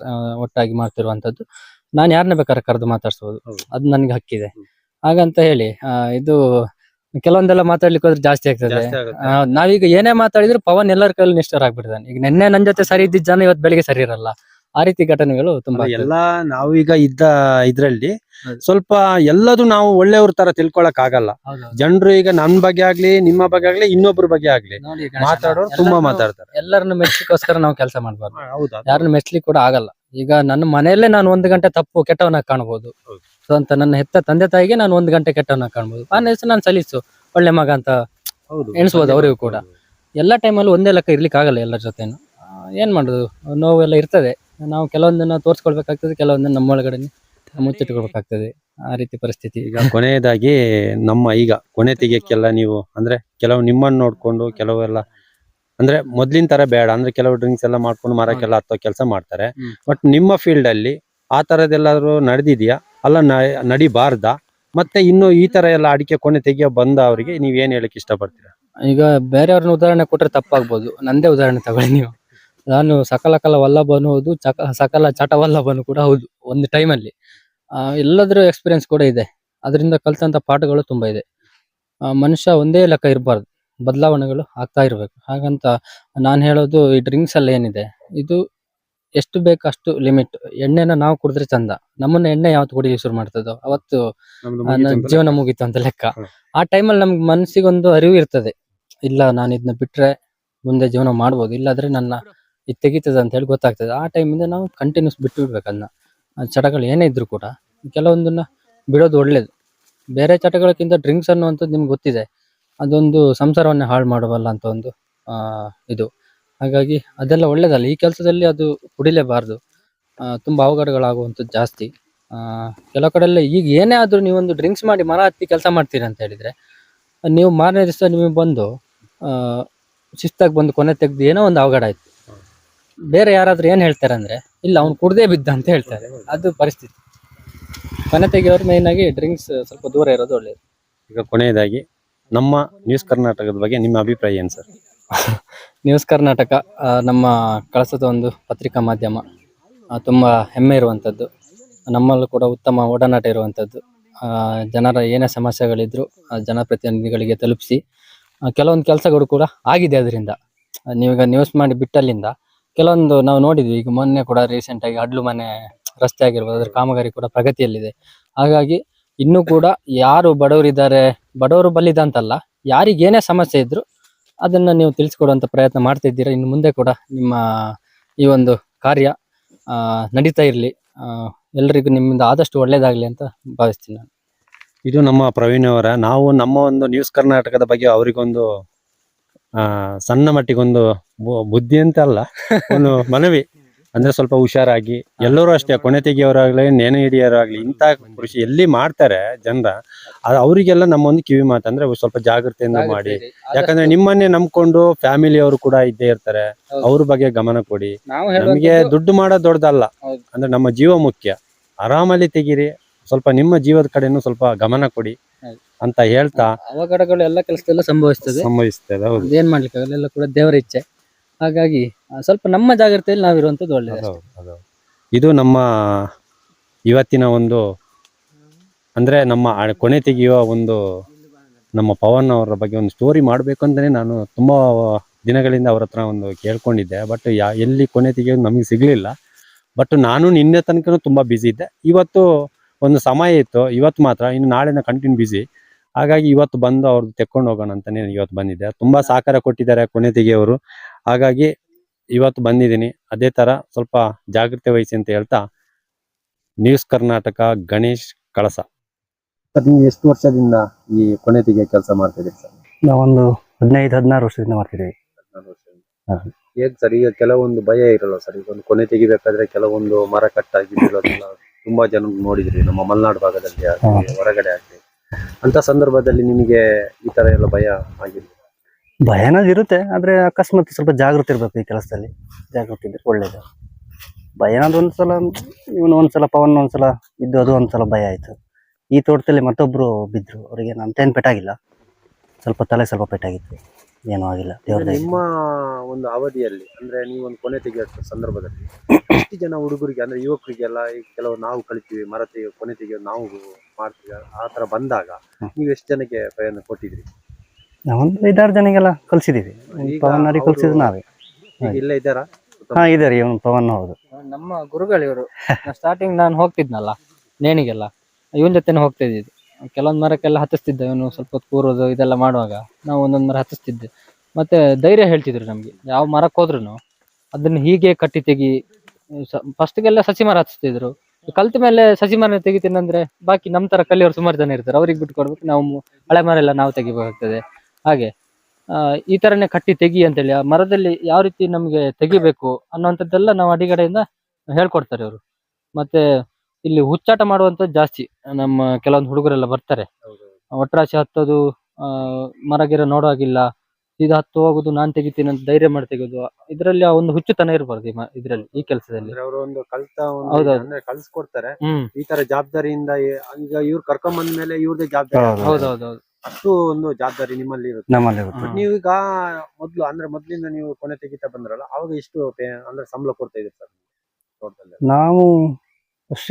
ಒಟ್ಟಾಗಿ ಮಾಡ್ತಿರುವಂತದ್ದು. ನಾನು ಯಾರನ್ನ ಬೇಕಾದ್ರೆ ಕರೆದು ಮಾತಾಡ್ಸ್ಬೋದು, ಹೌದು. ಅದು ನನ್ಗೆ ಹಕ್ಕಿದೆ. ಹಾಗಂತ ಹೇಳಿ ಇದು ಕೆಲವೊಂದೆಲ್ಲ ಮಾತಾಡ್ಲಿಕ್ಕೆ ಹೋದ್ರೆ ಜಾಸ್ತಿ ಆಗ್ತದೆ. ಜಾಸ್ತಿ ಆಗುತ್ತೆ. ನಾವೀಗ ಏನೇ ಮಾತಾಡಿದ್ರು ಪವನ್ ಎಲ್ಲರ ಕೈಲಿ ನಿಷ್ಠರಾಗ್ಬಿಡ್ತಾನೆ. ಈಗ ನಿನ್ನೆ ನನ್ ಜೊತೆ ಸರಿ ಇದ್ದಿದ್ದ ಜನ ಇವತ್ತು ಬೆಳಿಗ್ಗೆ ಸರಿ ಇರಲ್ಲ. ಆ ರೀತಿ ಘಟನೆಗಳು ತುಂಬಾ ಆಗ್ತದೆ. ಎಲ್ಲ ನಾವೀಗ ಇದ್ರಲ್ಲಿ ಹೌದು. ಸ್ವಲ್ಪ ಎಲ್ಲದೂ ನಾವು ಒಳ್ಳೆಯವ್ರ ತರ ತಿಳ್ಕೊಳಕ್ ಆಗಲ್ಲ. ಜನರು ಈಗ ನನ್ ಬಗ್ಗೆ ಆಗ್ಲಿ, ನಿಮ್ಮ ಬಗ್ಗೆ ಆಗ್ಲಿ, ಇನ್ನೊಬ್ರ ಬಗ್ಗೆ ಆಗ್ಲಿ ನೋಡಿ, ಮಾತಾಡೋರು ತುಂಬಾ ಮಾತಾಡ್ತಾರೆ. ಎಲ್ಲರನ್ನು ಮೆಚ್ಚಲಿಕ್ಕೋಸ್ಕರ ನಾವು ಕೆಲಸ ಮಾಡ್ಬಾರ್ದು. ಹೌದಾ? ಯಾರನ್ನು ಮೆಚ್ಚಲಿಕ್ಕೆ ಕೂಡ ಆಗಲ್ಲ. ಈಗ ನನ್ನ ಮನೆಯಲ್ಲೇ ನಾನು 1 ಗಂಟೆ ತಪ್ಪು ಕೆಟ್ಟವನಾಗಿ ಕಾಣಬಹುದು. ಹೌದು. ಸೊ ಅಂತ ನನ್ನ ಹೆತ್ತ ತಂದೆ ತಾಯಿಗೆ ನಾನು 1 ಗಂಟೆ ಕೆಟ್ಟವನಾಗಿ ಕಾಣಬಹುದು. ಆ ಹೆಸರು ನಾನು ಸಲೀಸು ಒಳ್ಳೆ ಮಗ ಅಂತ ಹೌದು. ಎಣಿಸ್ಬೋದು ಅವರಿಗೂ ಕೂಡ. ಎಲ್ಲ ಟೈಮಲ್ಲೂ ಒಂದೇ ಲೆಕ್ಕ ಇರ್ಲಿಕ್ಕೆ ಆಗಲ್ಲ ಎಲ್ಲರ ಜೊತೆನು. ಏನ್ ಮಾಡುದು, ನೋವೆಲ್ಲ ಇರ್ತದೆ. ನಾವು ಕೆಲವೊಂದನ್ನ ತೋರ್ಸ್ಕೊಳ್ಬೇಕಾಗ್ತದೆ, ಕೆಲವೊಂದನ್ನ ನಮ್ಮೊಳಗಡೆ ಮುಚ್ಚಿಟ್ಕೊಳ್ಬೇಕಾಗ್ತದೆ. ಆ ರೀತಿ ಪರಿಸ್ಥಿತಿ. ಈಗ ಕೊನೆಯದಾಗಿ ಈಗ ಕೊನೆ ತೆಗಿಯಕ್ಕೆಲ್ಲ ನೀವು ಅಂದ್ರೆ ಕೆಲವು ನಿಮ್ಮನ್ನ ನೋಡ್ಕೊಂಡು ಕೆಲವೆಲ್ಲ ಅಂದ್ರೆ ಮೊದ್ಲಿನ ತರ ಬೇಡ ಅಂದ್ರೆ ಕೆಲವು ಡ್ರಿಂಕ್ಸ್ ಎಲ್ಲ ಮಾಡ್ಕೊಂಡು ಮರಕ್ಕೆಲ್ಲ ಹತ್ತೋ ಕೆಲಸ ಮಾಡ್ತಾರೆ. ಬಟ್ ನಿಮ್ಮ ಫೀಲ್ಡ್ ಅಲ್ಲಿ ಆ ತರದೆಲ್ಲಾದ್ರೂ ನಡೆದಿದ್ಯಾ? ಅಲ್ಲ ನಡಿಬಾರ್ದಾ? ಮತ್ತೆ ಇನ್ನು ಈ ತರ ಎಲ್ಲ ಅಡಿಕೆ ಕೊನೆ ತೆಗಿಯೋ ಬಂದ ಅವರಿಗೆ ನೀವ್ ಏನ್ ಹೇಳಕ್ ಇಷ್ಟಪಡ್ತೀರಾ? ಈಗ ಬೇರೆಯವ್ರನ್ನ ಉದಾಹರಣೆ ಕೊಟ್ರೆ ತಪ್ಪಾಗ್ಬೋದು. ನಂದೇ ಉದಾಹರಣೆ ತಗೊಳ್ಳಿ ನೀವು. ನಾನು ಸಕಲ ವಲ್ಲಭನು ಹೌದು, ಸಕಲ ಚಟವಲ್ಲಭನು ಕೂಡ ಹೌದು ಒಂದು ಟೈಮಲ್ಲಿ. ಎಲ್ಲಾದ್ರೂ ಎಕ್ಸ್ಪೀರಿಯನ್ಸ್ ಕೂಡ ಇದೆ. ಅದರಿಂದ ಕಲ್ತಂತ ಪಾಠಗಳು ತುಂಬಾ ಇದೆ. ಮನುಷ್ಯ ಒಂದೇ ಲೆಕ್ಕ ಇರಬಾರ್ದು, ಬದಲಾವಣೆಗಳು ಆಗ್ತಾ ಇರ್ಬೇಕು. ಹಾಗಂತ ನಾನು ಹೇಳೋದು ಈ ಡ್ರಿಂಕ್ಸ್ ಅಲ್ಲಿ ಏನಿದೆ, ಇದು ಎಷ್ಟು ಬೇಕು ಅಷ್ಟು ಲಿಮಿಟ್. ಎಣ್ಣೆನ ನಾವು ಕುಡಿದ್ರೆ ಚಂದ. ನಮ್ಮನ್ನ ಎಣ್ಣೆ ಯಾವತ್ತು ಕುಡಿಯ ಶುರು ಮಾಡ್ತದೋ ಅವತ್ತು ಜೀವನ ಮುಗೀತು ಅಂತ ಲೆಕ್ಕ. ಆ ಟೈಮಲ್ಲಿ ನಮ್ಗೆ ಮನಸ್ಸಿಗೆ ಒಂದು ಅರಿವು ಇರ್ತದೆ, ಇಲ್ಲ ನಾನು ಇದನ್ನ ಬಿಟ್ರೆ ಮುಂದೆ ಜೀವನ ಮಾಡ್ಬೋದು, ಇಲ್ಲಾದ್ರೆ ನನ್ನ ಇದು ತೆಗಿತದೆ ಅಂತ ಹೇಳಿ ಗೊತ್ತಾಗ್ತದೆ. ಆ ಟೈಮಿಂದ ನಾವು ಕಂಟಿನ್ಯೂಸ್ ಬಿಟ್ಟು ಬಿಡ್ಬೇಕು ಅದನ್ನ. ಚಟಗಳು ಏನೇ ಇದ್ರು ಕೂಡ ಕೆಲವೊಂದನ್ನ ಬಿಡೋದು ಒಳ್ಳೇದು. ಬೇರೆ ಚಟಗಳಕ್ಕಿಂತ ಡ್ರಿಂಕ್ಸ್ ಅನ್ನುವಂಥದ್ದು ನಿಮ್ಗೆ ಗೊತ್ತಿದೆ, ಅದೊಂದು ಸಂಸಾರವನ್ನೇ ಹಾಳು ಮಾಡಬಲ್ಲ ಅಂತ ಒಂದು ಇದು. ಹಾಗಾಗಿ ಅದೆಲ್ಲ ಒಳ್ಳೇದಲ್ಲ. ಈ ಕೆಲಸದಲ್ಲಿ ಅದು ಕುಡಿಲೇಬಾರ್ದು. ತುಂಬಾ ಅವಘಡಗಳಾಗುವಂಥದ್ದು ಜಾಸ್ತಿ. ಕೆಲವು ಕಡೆ ಎಲ್ಲ ಈಗ ಏನೇ ಆದ್ರೂ ನೀವೊಂದು ಡ್ರಿಂಕ್ಸ್ ಮಾಡಿ ಮರ ಹತ್ತಿ ಕೆಲಸ ಮಾಡ್ತೀರಿ ಅಂತ ಹೇಳಿದ್ರೆ, ನೀವು ಮಾರನೇ ದಿವಸ ನಿಮಗೆ ಬಂದು ಶಿಸ್ತಾಗಿ ಬಂದು ಕೊನೆ ತೆಗ್ದು ಏನೋ ಒಂದು ಅವಘಡ ಆಯ್ತು, ಬೇರೆ ಯಾರಾದ್ರೂ ಏನ್ ಹೇಳ್ತಾರೆ ಅಂದ್ರೆ, ಇಲ್ಲ ಅವ್ನು ಕುಡ್ದೇ ಬಿದ್ದ ಅಂತ ಹೇಳ್ತಾರೆ. ಅದು ಪರಿಸ್ಥಿತಿ. ಕೊನೆ ತೆಗೆಯೋರು ಮೇನ್ ಆಗಿ ಡ್ರಿಂಕ್ಸ್ ಸ್ವಲ್ಪ ದೂರ ಇರೋದು ಒಳ್ಳೇದು. ಈಗ ಕೊನೆಯದಾಗಿ ನಮ್ಮ ನ್ಯೂಸ್ ಕರ್ನಾಟಕದ ಬಗ್ಗೆ ನಿಮ್ಮ ಅಭಿಪ್ರಾಯ ಏನು ಸರ್? ನ್ಯೂಸ್ ಕರ್ನಾಟಕ ನಮ್ಮ ಕಳಸದ ಒಂದು ಪತ್ರಿಕಾ ಮಾಧ್ಯಮ. ತುಂಬಾ ಹೆಮ್ಮೆ ಇರುವಂಥದ್ದು. ನಮ್ಮಲ್ಲೂ ಕೂಡ ಉತ್ತಮ ಒಡನಾಟ ಇರುವಂಥದ್ದು. ಜನರ ಏನೇ ಸಮಸ್ಯೆಗಳಿದ್ರು ಜನಪ್ರತಿನಿಧಿಗಳಿಗೆ ತಲುಪಿಸಿ ಕೆಲವೊಂದು ಕೆಲಸಗಳು ಕೂಡ ಆಗಿದೆ ಅದರಿಂದ. ನೀವೀಗ ನ್ಯೂಸ್ ಮಾಡಿ ಬಿಟ್ಟಲ್ಲಿಂದ ಕೆಲವೊಂದು ನಾವು ನೋಡಿದ್ವಿ. ಈಗ ಮೊನ್ನೆ ಕೂಡ ರೀಸೆಂಟ್ ಆಗಿ ಹಡ್ಲು ಮನೆ ರಸ್ತೆ ಆಗಿರ್ಬೋದು, ಅದ್ರ ಕಾಮಗಾರಿ ಕೂಡ ಪ್ರಗತಿಯಲ್ಲಿದೆ. ಹಾಗಾಗಿ ಇನ್ನೂ ಕೂಡ ಯಾರು ಬಡವರಿದ್ದಾರೆ, ಬಡವರು ಬಲ್ಲಿದ ಅಂತಲ್ಲ, ಯಾರಿಗೇನೇ ಸಮಸ್ಯೆ ಇದ್ರು ಅದನ್ನ ನೀವು ತಿಳಿಸ್ಕೊಡುವಂತ ಪ್ರಯತ್ನ ಮಾಡ್ತಿದ್ದೀರಾ. ಇನ್ನು ಮುಂದೆ ಕೂಡ ನಿಮ್ಮ ಈ ಒಂದು ಕಾರ್ಯ ನಡೀತಾ ಇರಲಿ. ಎಲ್ರಿಗೂ ನಿಮ್ಮಿಂದ ಆದಷ್ಟು ಒಳ್ಳೇದಾಗ್ಲಿ ಅಂತ ಭಾವಿಸ್ತೀನಿ ನಾನು. ಇದು ನಮ್ಮ ಪ್ರವೀಣ್ ಅವರ, ನಾವು ನಮ್ಮ ಒಂದು ನ್ಯೂಸ್ ಕರ್ನಾಟಕದ ಬಗ್ಗೆ ಅವರಿಗೊಂದು ಸಣ್ಣ ಮಟ್ಟಿಗೊಂದು ಬುದ್ಧಿ ಅಂತ ಅಲ್ಲ, ಒಂದು ಮನವಿ ಅಂದ್ರೆ ಸ್ವಲ್ಪ ಹುಷಾರಾಗಿ ಎಲ್ಲರೂ ಅಷ್ಟೇ, ಕೊನೆ ತೆಗಿಯೋರಾಗ್ಲಿ ನೇಣು ಹಿಡಿಯೋರಾಗ್ಲಿ ಇಂಥ ಕೃಷಿ ಎಲ್ಲಿ ಮಾಡ್ತಾರೆ ಜನರ, ಅವರಿಗೆಲ್ಲ ನಮ್ಮೊಂದು ಕಿವಿ ಮಾತು ಅಂದ್ರೆ ಸ್ವಲ್ಪ ಜಾಗ್ರತೆಯಿಂದ ಮಾಡಿ. ಯಾಕಂದ್ರೆ ನಿಮ್ಮನ್ನೇ ನಂಬ್ಕೊಂಡು ಫ್ಯಾಮಿಲಿ ಅವರು ಕೂಡ ಇದ್ದೇ ಇರ್ತಾರೆ, ಅವ್ರ ಬಗ್ಗೆ ಗಮನ ಕೊಡಿ. ನಮಗೆ ದುಡ್ಡು ಮಾಡೋದು ದೊಡ್ಡದಲ್ಲ, ಅಂದ್ರೆ ನಮ್ಮ ಜೀವ ಮುಖ್ಯ. ಆರಾಮಲ್ಲಿ ತೆಗೀರಿ, ಸ್ವಲ್ಪ ನಿಮ್ಮ ಜೀವದ ಕಡೆನೂ ಸ್ವಲ್ಪ ಗಮನ ಕೊಡಿ ಅಂತ ಹೇಳ್ತಾ. ಅವಘಡಗಳು ಎಲ್ಲ ಕೆಲಸದಲ್ಲ ಸಂಭವಿಸ್ತದೆ. ಹೌದು, ಏನ್ ಮಾಡ್ಲಿಕ್ಕೆ ಆಗಲ್ಲ, ಎಲ್ಲ ಕೂಡ ದೇವರ ಇಚ್ಛೆ. ಹಾಗಾಗಿ ಸ್ವಲ್ಪ ನಮ್ಮ ಜಾಗ್ರತೆಯಲ್ಲಿ ನಾವಿರುವಂತದ್ದು ಒಳ್ಳೆಯದು. ಇದು ನಮ್ಮ ಇವತ್ತಿನ ಒಂದು ಅಂದ್ರೆ ನಮ್ಮ ಕೊನೆ ತೆಗೆಯುವ ಒಂದು ನಮ್ಮ ಪವನ್ ಅವರ ಬಗ್ಗೆ ಒಂದು ಸ್ಟೋರಿ ಮಾಡ್ಬೇಕು ಅಂತಾನೆ ನಾನು ತುಂಬಾ ದಿನಗಳಿಂದ ಅವ್ರ ಹತ್ರ ಒಂದು ಕೇಳ್ಕೊಂಡಿದ್ದೆ. ಬಟ್ ಎಲ್ಲಿ ಕೊನೆ ತೆಗೆಯೋದು ನಮ್ಗೆ ಸಿಗ್ಲಿಲ್ಲ. ಬಟ್ ನಾನು ನಿನ್ನೆ ತನಕ ತುಂಬಾ ಬ್ಯುಸಿ ಇದ್ದೆ. ಇವತ್ತು ಒಂದು ಸಮಯ ಇತ್ತು, ಇವತ್ತು ಮಾತ್ರ, ಇನ್ನು ನಾಳೆನ ಕಂಟಿನ್ಯೂ ಬ್ಯುಸಿ. ಹಾಗಾಗಿ ಇವತ್ತು ಬಂದು ಅವ್ರದ್ದು ತೆಕ್ಕೊಂಡು ಹೋಗೋಣ ಅಂತಾನೆ ಇವತ್ತು ಬಂದಿದ್ದೆ. ತುಂಬಾ ಸಹಕಾರ ಕೊಟ್ಟಿದ್ದಾರೆ ಕೊನೆ ತೆಗೆಯವರು. ಹಾಗಾಗಿ ಇವತ್ತು ಬಂದಿದ್ದೀನಿ. ಅದೇ ತರ ಸ್ವಲ್ಪ ಜಾಗ್ರತೆ ವಹಿಸಿ ಅಂತ ಹೇಳ್ತಾ, ನ್ಯೂಸ್ ಕರ್ನಾಟಕ, ಗಣೇಶ್ ಕಳಸ. ಸರ್, ನೀವು ಎಷ್ಟು ವರ್ಷದಿಂದ ಈ ಕೊನೆ ತೆಗೆಯ ಕೆಲಸ ಮಾಡ್ತಿದ್ದೀರಿ ಸರ್? ನಾವೊಂದು 15-16 ವರ್ಷದಿಂದ ಮಾಡ್ತಿದ್ದೀವಿ. ಹೇಗ್ ಸರ್, ಈಗ ಕೆಲವೊಂದು ಭಯ ಇರಲ್ಲ ಸರ್, ಈಗ ಒಂದು ಕೊನೆ ತೆಗಿಬೇಕಾದ್ರೆ ಕೆಲವೊಂದು ಮರ ಕಟ್ಟಾಗಿ ಬೀಳೋದೆಲ್ಲ ತುಂಬಾ ಜನ ನೋಡಿದ್ರಿ ನಮ್ಮ ಮಲೆನಾಡು ಭಾಗದಲ್ಲಿ ಆಗ್ಲಿ, ಹೊರಗಡೆ ಆಗ್ಲಿ. ಅಂತ ಸಂದರ್ಭದಲ್ಲಿ ನಿಮಗೆ ಈ ತರ ಎಲ್ಲ ಭಯ ಆಗಿಲ್ಲ? ಭಯ ಅನ್ನೋದು ಇರುತ್ತೆ, ಆದ್ರೆ ಅಕಸ್ಮಾತ್ ಸ್ವಲ್ಪ ಜಾಗೃತಿ ಇರ್ಬೇಕು ಈ ಕೆಲಸದಲ್ಲಿ. ಜಾಗೃತಿ ಇದ್ರೆ ಒಳ್ಳೇದು. ಭಯ ಅನ್ನೋದು ಒಂದ್ಸಲ ಇವನು ಒಂದ್ಸಲ ಪವನ್ ಒಂದ್ಸಲ ಇದ್ದು, ಅದು ಒಂದ್ಸಲ ಭಯ ಆಯ್ತು. ಈ ತೋಟದಲ್ಲಿ ಮತ್ತೊಬ್ರು ಬಿದ್ರು, ಅವರಿಗೆ ಅಂತೇನು ಪೆಟ್ಟಾಗಿಲ್ಲ, ಸ್ವಲ್ಪ ತಲೆ ಸ್ವಲ್ಪ ಪೆಟ್ಟಾಗಿತ್ತು, ಏನೂ ಆಗಿಲ್ಲ ದೇವ್ರ. ನಿಮ್ಮ ಒಂದು ಅವಧಿಯಲ್ಲಿ ಅಂದ್ರೆ ನೀವು ಒಂದು ಕೊನೆ ತೆಗೆಯೋ ಸಂದರ್ಭದಲ್ಲಿ ಎಷ್ಟು ಜನ ಹುಡುಗರಿಗೆ ಅಂದ್ರೆ ಯುವಕರಿಗೆಲ್ಲ ಈಗ ಕೆಲವು ನಾವು ಕಲಿತೀವಿ, ಮರ ತೆಗೆಯೋ ಕೊನೆ ತೆಗೆಯೋದು ನಾವು ಮಾಡ್ತೀವಿ, ಆ ತರ ಬಂದಾಗ ನೀವು ಎಷ್ಟು ಜನಕ್ಕೆ ಪ್ರಯತ್ನ ಕೊಟ್ಟಿದ್ರಿ? ನಾವೊಂದು 5-6 ಜನಗೆಲ್ಲ ಕಲ್ಸಿದೀವಿ. ಪವನ್ ಅವರಿಗೆ ಕಲ್ಸಿದ್ರು ನಾವೇ. ಇಲ್ಲ ಇದ್ದಾರಾ? ಹಾ, ಇದಾರೆ. ಇವನು ಪವನ್ ಹೌದು, ನಮ್ಮ ಗುರುಗಳಿವರು. ಸ್ಟಾರ್ಟಿಂಗ್ ನಾನು ಹೋಗ್ತಿದ್ನಲ್ಲ ನೇಣಿಗೆಲ್ಲ, ಇವನ್ ಜೊತೆನೆ ಹೋಗ್ತಾ ಇದ್ದಿದ್ದು. ಕೆಲವೊಂದು ಮರಕ್ಕೆಲ್ಲ ಹತ್ತಿಸ್ತಿದ್ದೆ, ಇವನು ಸ್ವಲ್ಪ ಹೊತ್ತು ಕೂರೋದು ಇದೆಲ್ಲ ಮಾಡುವಾಗ ನಾವು ಒಂದೊಂದು ಮರ ಹತ್ತಿಸ್ತಿದ್ದೆ. ಮತ್ತೆ ಧೈರ್ಯ ಹೇಳ್ತಿದ್ರು ನಮ್ಗೆ, ಯಾವ ಮರಕ್ಕೆ ಹೋದ್ರು ಅದನ್ನ ಹೀಗೆ ಕಟ್ಟಿ ತೆಗಿ. ಫಸ್ಟ್ಗೆಲ್ಲ ಸಸಿ ಮರ ಹತ್ತಿಸ್ತಿದ್ರು, ಕಲ್ತ ಮೇಲೆ ಸಸಿ ಮರ ತೆಗಿತೀನಂದ್ರೆ ಬಾಕಿ ನಮ್ ತರ ಕಲಿಯೋರು ಸುಮಾರು ಜನ ಇರ್ತಾರೆ, ಅವ್ರಿಗೆ ಬಿಟ್ಟು ಕೊಡ್ಬೇಕು. ನಾವು ಹಳೆ ಮರ ಎಲ್ಲ ನಾವು ತೆಗಿಬೇಕಾಗ್ತದೆ. ಹಾಗೆ ಈ ತರನೇ ಕಟ್ಟಿ ತೆಗಿ ಅಂತೇಳಿ ಆ ಮರದಲ್ಲಿ ಯಾವ ರೀತಿ ನಮ್ಗೆ ತೆಗಿಬೇಕು ಅನ್ನುವಂಥದ್ದೆಲ್ಲ ನಾವು ಅಡಿಗಡೆಯಿಂದ ಹೇಳ್ಕೊಡ್ತಾರೆ ಅವರು. ಮತ್ತೆ ಇಲ್ಲಿ ಹುಚ್ಚಾಟ ಮಾಡುವಂಥದ್ದು ಜಾಸ್ತಿ. ನಮ್ಮ ಕೆಲವೊಂದು ಹುಡುಗರೆಲ್ಲ ಬರ್ತಾರೆ, ಒಟ್ರಾಶಿ ಹತ್ತೋದು, ಮರಗಿರ ನೋಡುವಾಗಿಲ್ಲ, ಸೀದಾ ಹತ್ತು ಹೋಗುದು, ನಾನ್ ತೆಗಿತೀನಿ ಅಂತ ಧೈರ್ಯ ಮಾಡಿ ತೆಗೆಯೋದು. ಇದ್ರಲ್ಲಿ ಆ ಒಂದು ಹುಚ್ಚುತನ ಇರಬಾರ್ದು ಇದ್ರಲ್ಲಿ, ಈ ಕೆಲಸದಲ್ಲಿ. ಅವರು ಒಂದು ಕಲ್ತ ಹೌದೌದು, ಕಲ್ಸ್ಕೊಡ್ತಾರೆ. ಈ ತರ ಜವಾಬ್ದಾರಿಯಿಂದ ಈಗ ಇವ್ರು ಕರ್ಕೊಂಡ್ ಬಂದ ಮೇಲೆ ಇವ್ರದೇ ಜವಾಬ್ದಾರಿ, ಹೌದೌದು, ಅಷ್ಟು ಒಂದು ಜವಾಬ್ದಾರಿ ನಿಮ್ಮಲ್ಲಿ ಇರುತ್ತೆ. ನಮ್ಮಲ್ಲಿ ನೀವೀಗ ಮೊದ್ಲಿಂದ ನೀವು ಕೊನೆ ತೆಗಿತಾ ಬಂದ್ರಲ್ಲ, ಅವಾಗ ಎಷ್ಟು ಅಂದ್ರೆ ಸಂಬಳ ಕೊಡ್ತಾ ಇದ್ದೀರಿ ಸರ್ ತೋಟದಲ್ಲಿ? ನಾವು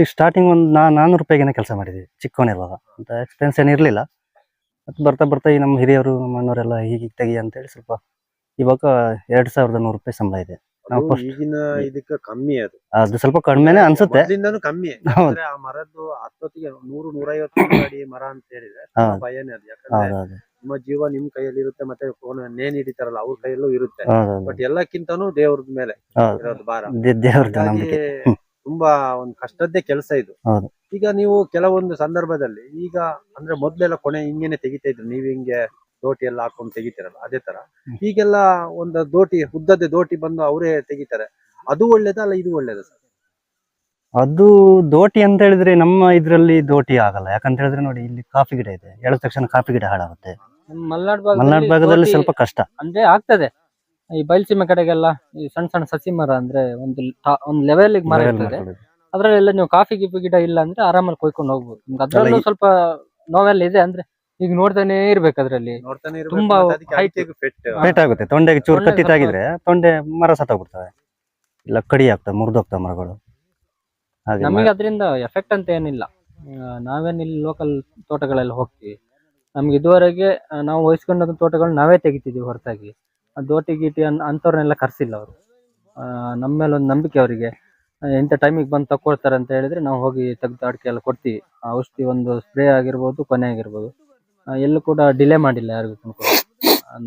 ಸ್ಟಾರ್ಟಿಂಗ್ ಒಂದು 400 ರೂಪಾಯಿಗೆ ಕೆಲಸ ಮಾಡಿದ್ವಿ ಚಿಕ್ಕವನಿರುವಾಗ. ಅಂತ ಎಕ್ಸ್ಪೆನ್ಸ್ ಏನಿರಲಿಲ್ಲ. ಮತ್ತು ಬರ್ತಾ ಬರ್ತಾ ಈ ನಮ್ಮ ಹಿರಿಯವರು ನಮ್ಮ ಅಣ್ಣವರೆಲ್ಲ ಹೀಗೆ ತೆಗಿ ಅಂತೇಳಿ ಸ್ವಲ್ಪ ಇವಾಗ 2100 ರೂಪಾಯಿ ಸಂಬಳ ಇದೆ. ನಾವು ಅದು first- ಈಗಿನ ಇದಕ್ಕೆ ಕಮ್ಮಿ ಅದು. ಅದು ಸ್ವಲ್ಪ ಕಡಿಮೆನೆ ಅನ್ಸುತ್ತೆ. ಮೊದ್ಲಿಂದಾನು ಕಮ್ಮಿ. ಹೌದು. ಅಂದ್ರೆ ಆ ಮರದ್ದು ಹತ್ತೊತ್ತಿಗೆ 100-150 ಅಡಿ ಮರ ಅಂತ ಹೇಳಿದ್ರೆ ತುಂಬಾ ಹೌದು. ಭಯನೇ ಅದು. ಯಾಕಂದ್ರೆ ಹೌದೌದು ನಿಮ್ಮ ಜೀವ ನಿಮ್ ಕೈಯಲ್ಲಿ ಇರುತ್ತೆ, ಮತ್ತೆ ನೇಣ್ ಹಿಡಿತಾರಲ್ಲ ಅವ್ರ ಕೈಯಲ್ಲೂ ಇರುತ್ತೆ. ಹೌದೌದು ಬಟ್ ಎಲ್ಲಕ್ಕಿಂತಾನು ದೇವ್ರದ ಮೇಲೆ ಹೌದು ಇರೋದು ಭಾರ. ದೇವ್ರದ್ದು ಹಾಗಾಗಿ ನಂಬಿಕೆ. ತುಂಬಾ ಒಂದು ಕಷ್ಟದ್ದೇ ಕೆಲಸ ಇದು. ಹೌದು. ಈಗ ನೀವು ಕೆಲವೊಂದು ಸಂದರ್ಭದಲ್ಲಿ ಈಗ ಅಂದ್ರೆ ಮೊದ್ಲೆಲ್ಲ ಕೊನೆ ಹಿಂಗೇನೆ ತೆಗಿತಾ ಇದ್ರು, ನೀವ್ ಹಿಂಗೆ ದೋಟಿ ಎಲ್ಲ ಹಾಕೊಂಡು ತೆಗಿತೀರಲ್ಲ ಅದೇ ತರ ಈಗೆಲ್ಲ ಒಂದು ದೋಟಿ ಉದ್ದದ ದೋಟಿ ಬಂದು ಅವರೇ ತೆಗಿತಾರೆ. ಅದು ಒಳ್ಳೇದಾ ಅಲ್ಲ ಇದು ಒಳ್ಳೇದಾ ಸರ್? ಅದು ದೋಟಿ ಅಂತ ಹೇಳಿದ್ರೆ ನಮ್ಮ ಇದ್ರಲ್ಲಿ ದೋಟಿ ಆಗಲ್ಲ. ಯಾಕಂತ ಹೇಳಿದ್ರೆ ನೋಡಿ, ಇಲ್ಲಿ ಕಾಫಿ ಗಿಡ ಇದೆ, ಎಳೆದ ತಕ್ಷಣ ಕಾಫಿ ಗಿಡ ಹಾಳಾಗುತ್ತೆ. ಮಲ್ನಾಡ್ ಮಲೆನಾಡು ಭಾಗದಲ್ಲಿ ದೋಟಿ ಸ್ವಲ್ಪ ಕಷ್ಟ. ಅಂದ್ರೆ ಆಗ್ತದೆ. ಈ ಬಯಲ್ಸೀಮೆ ಕಡೆಗೆಲ್ಲ ಈ ಸಣ್ಣ ಸಣ್ಣ ಸಸಿ ಮರ ಅಂದ್ರೆ ಒಂದು ಲೆವೆಲ್ ಮರ level ಇರ್ತದೆ. ಮಾಡ್ಕೊಳ್ಳೋದು. ಅದ್ರಲ್ಲೆಲ್ಲ ನೀವು ಕಾಫಿ ಗಿಡ ಇಲ್ಲ ಅಂದ್ರೆ ಆರಾಮಲ್ಲಿ ಕೊಯ್ಕೊಂಡು ಹೋಗ್ಬೋದು. ನಿಮ್ಗೆ ಅದ್ರಲ್ಲೂ ಈ- ಸ್ವಲ್ಪ ನೋವೆಲ್ಲ ಇದೆ ಅಂದ್ರೆ ಈಗ ನೋಡ್ತಾನೆ ಇರ್ಬೇಕು ಅದ್ರಲ್ಲಿ. ನೋಡ್ತಾನೆ ಇರ್ಬೇಕು, ತುಂಬಾ ಮತ್ತೆ ಅದಕ್ಕೆ height. ಅಡಿಕೆಗೆ ಪೆಟ್ಟು. ಪೇಟ್ ಆಗುತ್ತೆ. ತೊಂಡೆಗೆ ಚೂರು ತೊಂಡೆಗೆ ಕಟ್ಟಿದ್ದಾಗಿದ್ರೆ ತೊಂಡೆ ಮರ ಸತ್ತೋಗ್ಬಿಡ್ತವೆ, ಇಲ್ಲ ಕಡಿ ಆಗ್ತವೆ, ಮುರಿದೋಗ್ತವೆ ಮರಗಳು. ಹಾಗೆ ನಮಗೆ ಅದರಿಂದ ಎಫೆಕ್ಟ್ ಅಂತ ಏನಿಲ್ಲ. ನಾವೇನ್ ಇಲ್ಲಿ ಲೋಕಲ್ ತೋಟಗಳೆಲ್ಲ ಹೋಗ್ತೀವಿ. ನಮ್ಗೆ ಇದುವರೆಗೆ ನಾವು ವಹಿಸ್ಕೊಂಡ ತೋಟಗಳು ನಾವೇ ತೆಗಿತಿದೀವಿ ಹೊರತಾಗಿ ಆ ದೋಟಿ ಗೀಟಿ ಅಂತವ್ರನ್ನೆಲ್ಲ ಕರ್ಸಿಲ್ಲ ಅವರು. ನಮ್ಮ ಮೇಲೆ ಒಂದು ನಂಬಿಕೆ ಅವರಿಗೆ. ಇಂಥ ಟೈಮಿಗೆ ಬಂದು ತಕೊಳ್ತಾರೆ ಅಂತ ಹೇಳಿದ್ರೆ ನಾವು ಹೋಗಿ ತೆಗ್ದು ಅಡಿಕೆ ಎಲ್ಲ ಕೊಡ್ತೀವಿ. ಆ ಔಷಧಿ ಒಂದು ಸ್ಪ್ರೇ ಆಗಿರ್ಬೋದು, ಕೊನೆ ಆಗಿರ್ಬೋದು, ಎಲ್ಲೂ ಕೂಡ ಡಿಲೇ ಮಾಡಿಲ್ಲ ಯಾರಿಗೂ ಕೂಡ.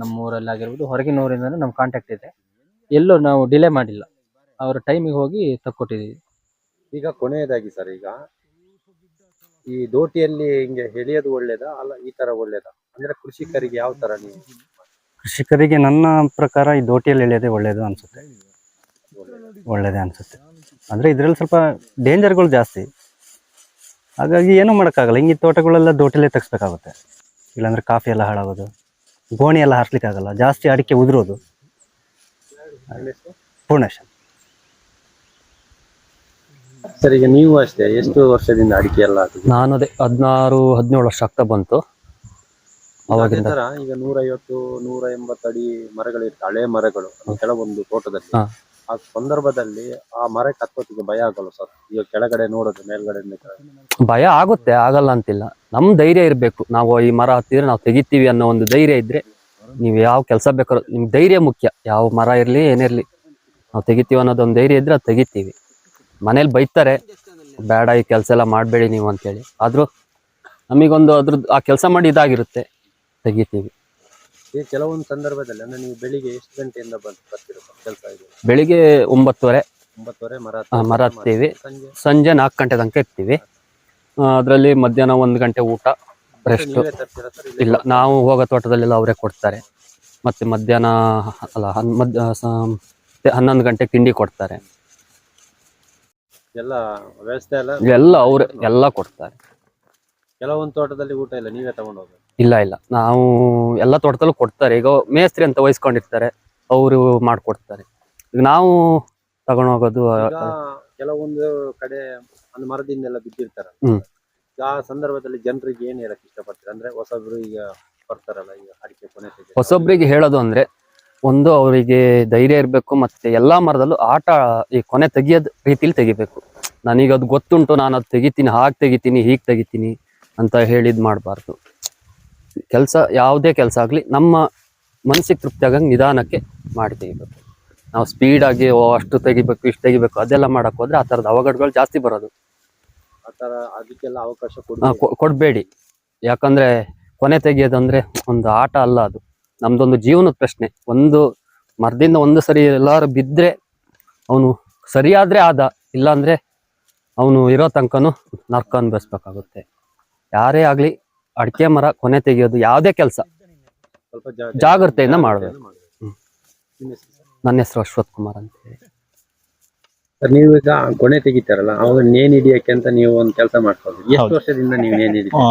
ನಮ್ಮ ಊರಲ್ಲಿ ಆಗಿರ್ಬೋದು, ಹೊರಗಿನ ಊರಿಂದನೂ ನಮ್ಮ ಕಾಂಟ್ಯಾಕ್ಟ್ ಇದೆ, ಎಲ್ಲೂ ನಾವು ಡಿಲೇ ಮಾಡಿಲ್ಲ. ಅವ್ರ ಟೈಮಿಗೆ ಹೋಗಿ ತಕ್ಕೊಟ್ಟಿದ್ದೀವಿ. ಈಗ ಕೊನೆಯದಾಗಿ ಸರ್, ಈಗ ಈ ದೋಟಿಯಲ್ಲಿ ಹಿಂಗೆ ಎಳೆಯೋದು ಒಳ್ಳೇದಾ ಅಲ್ಲ ಈ ತರ ಒಳ್ಳೇದಾ? ಅಂದ್ರೆ ಕೃಷಿಕರಿಗೆ ಯಾವ ತರ ನೀವು? ಕೃಷಿಕರಿಗೆ ನನ್ನ ಪ್ರಕಾರ ಈ ದೋಟಿಯಲ್ಲಿ ಎಳೆಯೋದೇ ಒಳ್ಳೇದು ಅನ್ಸುತ್ತೆ. ಒಳ್ಳೇದೇ ಅನ್ಸುತ್ತೆ. ಅಂದ್ರೆ ಇದ್ರಲ್ಲಿ ಸ್ವಲ್ಪ ಡೇಂಜರ್ಗಳು ಜಾಸ್ತಿ, ಹಾಗಾಗಿ ಏನೂ ಮಾಡೋಕ್ಕಾಗಲ್ಲ. ಹಿಂಗೆ ತೋಟಗಳೆಲ್ಲ ದೋಟಿಲೇ ತೆಗಿಸ್ಬೇಕಾಗುತ್ತೆ, ಇಲ್ಲಾಂದ್ರೆ ಕಾಫಿ ಎಲ್ಲ ಹಾಳಾಗೋದು, ಗೋಣಿ ಎಲ್ಲ ಹಾರಿಸ್ಲಿಕ್ಕಾಗಲ್ಲ, ಜಾಸ್ತಿ ಅಡಿಕೆ ಉದುರೋದು. ಪೂರ್ಣೇಶ್ ಸರ್, ಈಗ ನೀವು ಅಷ್ಟೇ ಎಷ್ಟು ವರ್ಷದಿಂದ ಅಡಿಕೆ ಎಲ್ಲ ಹಾಕಿದ್ರಿ? ನಾನು ಅದೇ 16-17 ವರ್ಷ ಆಗ್ತಾ ಬಂತು ಅದೇ ಅವಾಗಿಂದ. ತರ ಈಗ 150-180 ಅಡಿ ಮರಗಳಿರ್ತವೆ, ಹಳೆ ಮರಗಳು ಕೆಲವೊಂದು ತೋಟದಲ್ಲಿ. ಹಾ. ಆ ಸಂದರ್ಭದಲ್ಲಿ ಆ ಮರಕ್ಕೆ ಹತ್ತೋತಿಗೆ ಭಯ ಆಗಲ್ಲ ಸರ್? ಈಗ ಕೆಳಗಡೆ ನೋಡೋದು, ಮೇಲ್ಗಡೆ ಭಯ ಆಗುತ್ತೆ, ಆಗಲ್ಲ ಅಂತಿಲ್ಲ. ನಮ್ ಧೈರ್ಯ ಇರ್ಬೇಕು. ನಾವು ಈ ಮರ ಹತ್ತಿದ್ರೆ ನಾವು ತೆಗಿತೀವಿ ಅನ್ನೋ ಒಂದು ಧೈರ್ಯ ಇದ್ರೆ ನೀವು ಯಾವ ಕೆಲಸ ಬೇಕಾದ್ರೂ, ನಿಮ್ ಧೈರ್ಯ ಮುಖ್ಯ. ಯಾವ ಮರ ಇರ್ಲಿ ಏನಿರ್ಲಿ, ನಾವು ತೆಗಿತೀವಿ ಅನ್ನೋದೊಂದು ಧೈರ್ಯ ಇದ್ರೆ ಅದು ತೆಗಿತೀವಿ. ಮನೇಲಿ ಬೈತಾರೆ, ಬೇಡ ಈ ಕೆಲಸ ಎಲ್ಲ ಮಾಡಬೇಡಿ ನೀವು ಅಂತೇಳಿ, ಆದ್ರೂ ನಮಗೊಂದು ಅದ್ರದ್ದು ಆ ಕೆಲಸ ಮಾಡಿ ಇದಾಗಿರುತ್ತೆ, ತೆಗಿತೀವಿ. ಈಗ ಕೆಲವೊಂದು ಸಂದರ್ಭದಲ್ಲಿ ಅಂದ್ರೆ ನೀವು ಬೆಳಿಗ್ಗೆ ಎಷ್ಟು ಗಂಟೆಯಿಂದ ಬರ್ತೀರ ಕೆಲಸ? ಇದೆ ಬೆಳಿಗ್ಗೆ 9:30 9:30 ಮರ ಹತ್ತೀವಿ, ಸಂಜೆ ಸಂಜೆ 4 ಗಂಟೆ ತನಕ ಇರ್ತೀವಿ. ಅದರಲ್ಲಿ ಮಧ್ಯಾಹ್ನ 1 ಗಂಟೆ ಊಟ, ರೆಸ್ಟ್. ನೀವೇ ತರ್ತೀರಾ ಸರ್? ಇಲ್ಲ, ನಾವು ಹೋಗೋ ತೋಟದಲ್ಲೆಲ್ಲ ಅವರೇ ಕೊಡ್ತಾರೆ. ಮತ್ತೆ ಮಧ್ಯಾಹ್ನ ಅಲ್ಲ 11 ಗಂಟೆ ತಿಂಡಿ ಕೊಡ್ತಾರೆ. ಎಲ್ಲ ವ್ಯವಸ್ಥೆ ಎಲ್ಲ ಎಲ್ಲ ಅವ್ರೆ ಎಲ್ಲ ಕೊಡ್ತಾರೆ. ಕೆಲವೊಂದು ತೋಟದಲ್ಲಿ ಊಟ ಇಲ್ಲ, ನೀವೇ ತಗೊಂಡು ಹೋಗೋದು? ಇಲ್ಲ ಇಲ್ಲ, ನಾವು ಎಲ್ಲ ತೋಟದಲ್ಲೂ ಕೊಡ್ತಾರೆ. ಈಗ ಮೇಸ್ತ್ರಿ ಅಂತ ವಹಿಸ್ಕೊಂಡಿರ್ತಾರೆ, ಅವರು ಮಾಡ್ಕೊಡ್ತಾರೆ. ಈಗ ನಾವು ತಗೊಂಡೋಗೋದು ಈಗ ಕೆಲವೊಂದು ಕಡೆ ಒಂದು ಮರದಿಂದೆಲ್ಲ ಬಿದ್ದಿರ್ತಾರ. ಆ ಸಂದರ್ಭದಲ್ಲಿ ಜನರಿಗೆ ಏನ್ ಹೇಳಕ್ ಇಷ್ಟಪಡ್ತಾರೆ? ಅಂದ್ರೆ ಹೊಸಬ್ರು ಈಗ ಬರ್ತಾರಲ್ಲ, ಈಗ ಅಡಿಕೆ ಕೊನೆ ತೆಗೆಯೋದು. ಹೊಸೊಬ್ರಿಗೆ ಹೇಳೋದು ಅಂದ್ರೆ, ಒಂದು ಅವರಿಗೆ ಧೈರ್ಯ ಇರಬೇಕು. ಮತ್ತೆ ಎಲ್ಲಾ ಮರದಲ್ಲೂ ಈ ಕೊನೆ ತೆಗಿಯೋದ್ ರೀತಿಲಿ ತೆಗಿಬೇಕು. ನನಗೆ ಅದು ಗೊತ್ತುಂಟು, ನಾನು ಅದು ತೆಗಿತೀನಿ, ಹಾಗೆ ತೆಗಿತೀನಿ, ಹೀಗೆ ತೆಗಿತೀನಿ ಅಂತ ಹೇಳಿದ್ ಮಾಡಬಾರ್ದು. ಕೆಲಸ ಯಾವುದೇ ಕೆಲಸ ಆಗ್ಲಿ ನಮ್ಮ ಮನಸ್ಸಿಗೆ ತೃಪ್ತಿ ಆಗಂಗೆ ನಿಧಾನಕ್ಕೆ ಮಾಡಿ ತೆಗಿಬೇಕು. ನಾವು ಸ್ಪೀಡ್ ಆಗಿ ಅಷ್ಟು ತೆಗಿಬೇಕು, ಇಷ್ಟು ತೆಗಿಬೇಕು ಅದೆಲ್ಲ ಮಾಡಕ್ ಹೋದ್ರೆ ಆ ತರದ ಅವಘಡಗಳು ಜಾಸ್ತಿ ಬರೋದು. ಆತರ ಅದಕ್ಕೆಲ್ಲ ಅವಕಾಶ ಕೊಡ್ಬೇಡಿ. ಯಾಕಂದ್ರೆ ಕೊನೆ ತೆಗಿಯೋದಂದ್ರೆ ಒಂದು ಆಟ ಅಲ್ಲ, ಅದು ನಮ್ದೊಂದು ಜೀವನದ ಪ್ರಶ್ನೆ. ಒಂದು ಮರದಿಂದ ಒಂದು ಸರಿ ಎಲ್ಲಾರು ಬಿದ್ರೆ ಅವನು ಸರಿಯಾದ್ರೆ ಆದ, ಇಲ್ಲಾಂದ್ರೆ ಅವನು ಇರೋ ತನಕನು ನರ್ಕ ಅನ್ಭವಿಸ್ಬೇಕಾಗುತ್ತೆ. ಯಾರೇ ಆಗ್ಲಿ ಅಡಿಕೆ ಮರ ಕೊನೆ ತೆಗಿಯೋದು ಯಾವುದೇ ಕೆಲಸ ಸ್ವಲ್ಪ ಜಾಗ್ರತೆಯಿಂದ ಮಾಡ್ಬೇಕು. ನನ್ನ ಹೆಸರು ಅಶ್ವಥ್ ಕುಮಾರ್ ಅಂತ ಹೇಳಿ. ನೀವು ಈಗ ಕೊನೆ ತೆಗಿತಾರಲ್ಲ, ಅವಾಗ ನೇಣ್ ಹಿಡಿಯಕ್ಕೆ ಅಂತ ನೀವು ಒಂದು ಕೆಲಸ ಮಾಡ್ಕೊಳ್ಳಿ. ಎಷ್ಟು ಹೌದು. ವರ್ಷದಿಂದ ನೀವು ನೇಣ್ ಹಿಡಿತೀರಿ?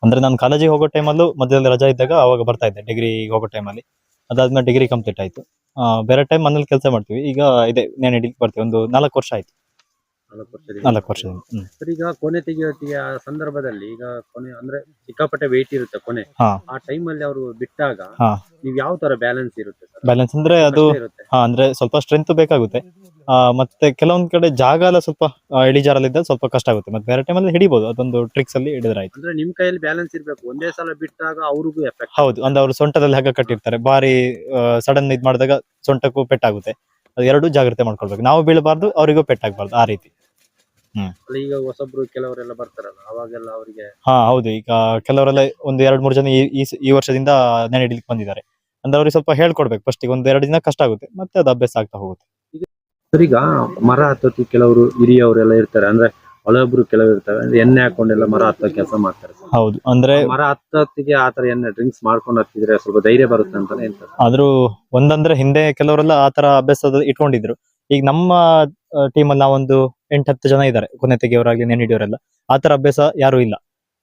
ಅಂದ್ರೆ ನಾನು ಕಾಲೇಜಿಗೆ ಹೋಗೋ ಟೈಮಲ್ಲೂ ಮಧ್ಯದಲ್ಲಿ ರಜಾ ಇದ್ದಾಗ ಅವಾಗ ಬರ್ತಾ ಇದ್ದೆ, ಡಿಗ್ರಿ ಹೋಗೋ ಟೈಮಲ್ಲಿ. ಅದಾದ್ಮೇಲೆ ಡಿಗ್ರಿ ಕಂಪ್ಲೀಟ್ ಆಯ್ತು. ಬೇರೆ ಟೈಮ್ ಮನೇಲಿ ಕೆಲಸ ಮಾಡ್ತೀವಿ. ಈಗ ಇದೆ ನೇಣ್ ಹಿಡಿಲಿಕ್ಕೆ ಬರ್ತೀವಿ. ಒಂದು 4 ವರ್ಷ ಆಯ್ತು. 4 ವರ್ಷದಿಂದ. ಸರ್, ಈಗ ಕೊನೆ ತೆಗಿಯೋತ್ತಿಗೆ ಆ ಸಂದರ್ಭದಲ್ಲಿ ಈಗ ಕೊನೆ ಅಂದ್ರೆ ಸಿಕ್ಕಾಪಟ್ಟೆ ವೆಯ್ಟ್ ಇರುತ್ತೆ ಕೊನೆ. ಹಾ. ಆ ಟೈಮ್ ಅಲ್ಲಿ ಅವರು ಬಿಟ್ಟಾಗ ಹಾ. ನೀವು ಯಾವ ತರ ಬ್ಯಾಲೆನ್ಸ್ ಇರುತ್ತೆ ಸರ್? ಬ್ಯಾಲೆನ್ಸ್ ಅಂದ್ರೆ ಅದು ಇರುತ್ತೆ. ಅಂದ್ರೆ ಸ್ವಲ್ಪ ಸ್ಟ್ರೆಂತ್ ಬೇಕಾಗುತ್ತೆ. ಮತ್ತೆ ಕೆಲವೊಂದ್ ಕಡೆ ಜಾಗ ಎಲ್ಲ ಸ್ವಲ್ಪ ಇಳಿಜಾರಲ್ಲಿದ್ದ ಸ್ವಲ್ಪ ಕಷ್ಟ ಆಗುತ್ತೆ. ಮತ್ತೆ ಬೇರೆ ಟೈಮಲ್ಲಿ ಹಿಡಿಬಹುದು, ಅದೊಂದು ಟ್ರಿಕ್ಸ್ ಅಲ್ಲಿ ಹಿಡಿದ್ರೆ ಆಯ್ತು. ಅಂದ್ರೆ ನಿಮ್ ಕೈಯಲ್ಲಿ ಬ್ಯಾಲೆನ್ಸ್ ಇರ್ಬೇಕು. ಒಂದೇ ಸಲ ಬಿಟ್ಟಾಗ ಅವ್ರಿಗೂ ಎಫೆಕ್ಟ್. ಹೌದು, ಅಂದ್ರೆ ಅವರು ಸೊಂಟದಲ್ಲಿ ಹಗ್ಗ ಕಟ್ಟಿರ್ತಾರೆ. ಬಾರಿ ಸಡನ್ ಇದ್ ಮಾಡಿದಾಗ ಸೊಂಟಕ್ಕೂ ಪೆಟ್ಟಾಗುತ್ತೆ. ಅದು ಎರಡು ಜಾಗ್ರತೆ ಮಾಡ್ಕೊಳ್ಬೇಕು. ನಾವು ಬೀಳಬಾರ್ದು, ಅವರಿಗೂ ಪೆಟ್ಟಾಗಬಾರ್ದು, ಆ ರೀತಿ. ಈಗ ಹೊಸಬ್ರು ಕೆಲವರೆಲ್ಲ ಬರ್ತಾರಲ್ಲ, ಅವಾಗೆಲ್ಲ ಅವರಿಗೆ ಹಾ ಹೌದು, ಈಗ ಕೆಲವರೆಲ್ಲ ಒಂದು 2-3 ಜನ ಈ ವರ್ಷದಿಂದ ನೆನೆ ಹಿಡಿಲಿಕ್ಕೆ ಬಂದಿದ್ದಾರೆ. ಅಂದ್ರೆ ಅವ್ರಿಗೆ ಸ್ವಲ್ಪ ಹೇಳ್ಕೊಡ್ಬೇಕು. ಫಸ್ಟ್ ಒಂದು 2 ದಿನ ಕಷ್ಟ ಆಗುತ್ತೆ, ಮತ್ತೆ ಅದು ಅಭ್ಯಾಸ ಆಗ್ತಾ ಹೋಗುತ್ತೆ. ಈಗ ಮರ ಹತ್ತೋದು ಕೆಲವರು ಹಿರಿಯವರೆಲ್ಲ ಇರ್ತಾರೆ, ಅಂದ್ರೆ ಹಳಬ್ರು ಕೆಲವರು ಇರ್ತಾರೆ, ಅಂದ್ರೆ ಎಣ್ಣೆ ಹಾಕೊಂಡೆಲ್ಲ ಮರ ಹತ್ತೋ ಕೆಲಸ ಮಾಡ್ತಾರೆ. ಹೌದು, ಅಂದ್ರೆ ಮರ ಹತ್ತೋತ್ತಿಗೆ ಆತರ ಎಣ್ಣೆ ಡ್ರಿಂಕ್ಸ್ ಮಾಡ್ಕೊಂಡು ಹತ್ತಿದ್ರೆ ಸ್ವಲ್ಪ ಧೈರ್ಯ ಬರುತ್ತೆ ಅಂತಾನೆ ಹೇಳ್ತಾರೆ. ಆದ್ರೂ ಒಂದಂದ್ರೆ ಹಿಂದೆ ಕೆಲವರೆಲ್ಲ ಆತರ ಅಭ್ಯಾಸ ಇಟ್ಕೊಂಡಿದ್ರು. ಈಗ ನಮ್ಮ ಟೀಮಲ್ಲಿ ನಾವೊಂದು 8-10 ಜನ ಇದ್ದಾರೆ, ಕೊನೆ ತೆಗೆಯವರಾಗ್ಲಿ ನೆನೆ ಹಿಡಿಯೋರೆಲ್ಲ. ಆತರ ಅಭ್ಯಾಸ ಯಾರು ಇಲ್ಲ.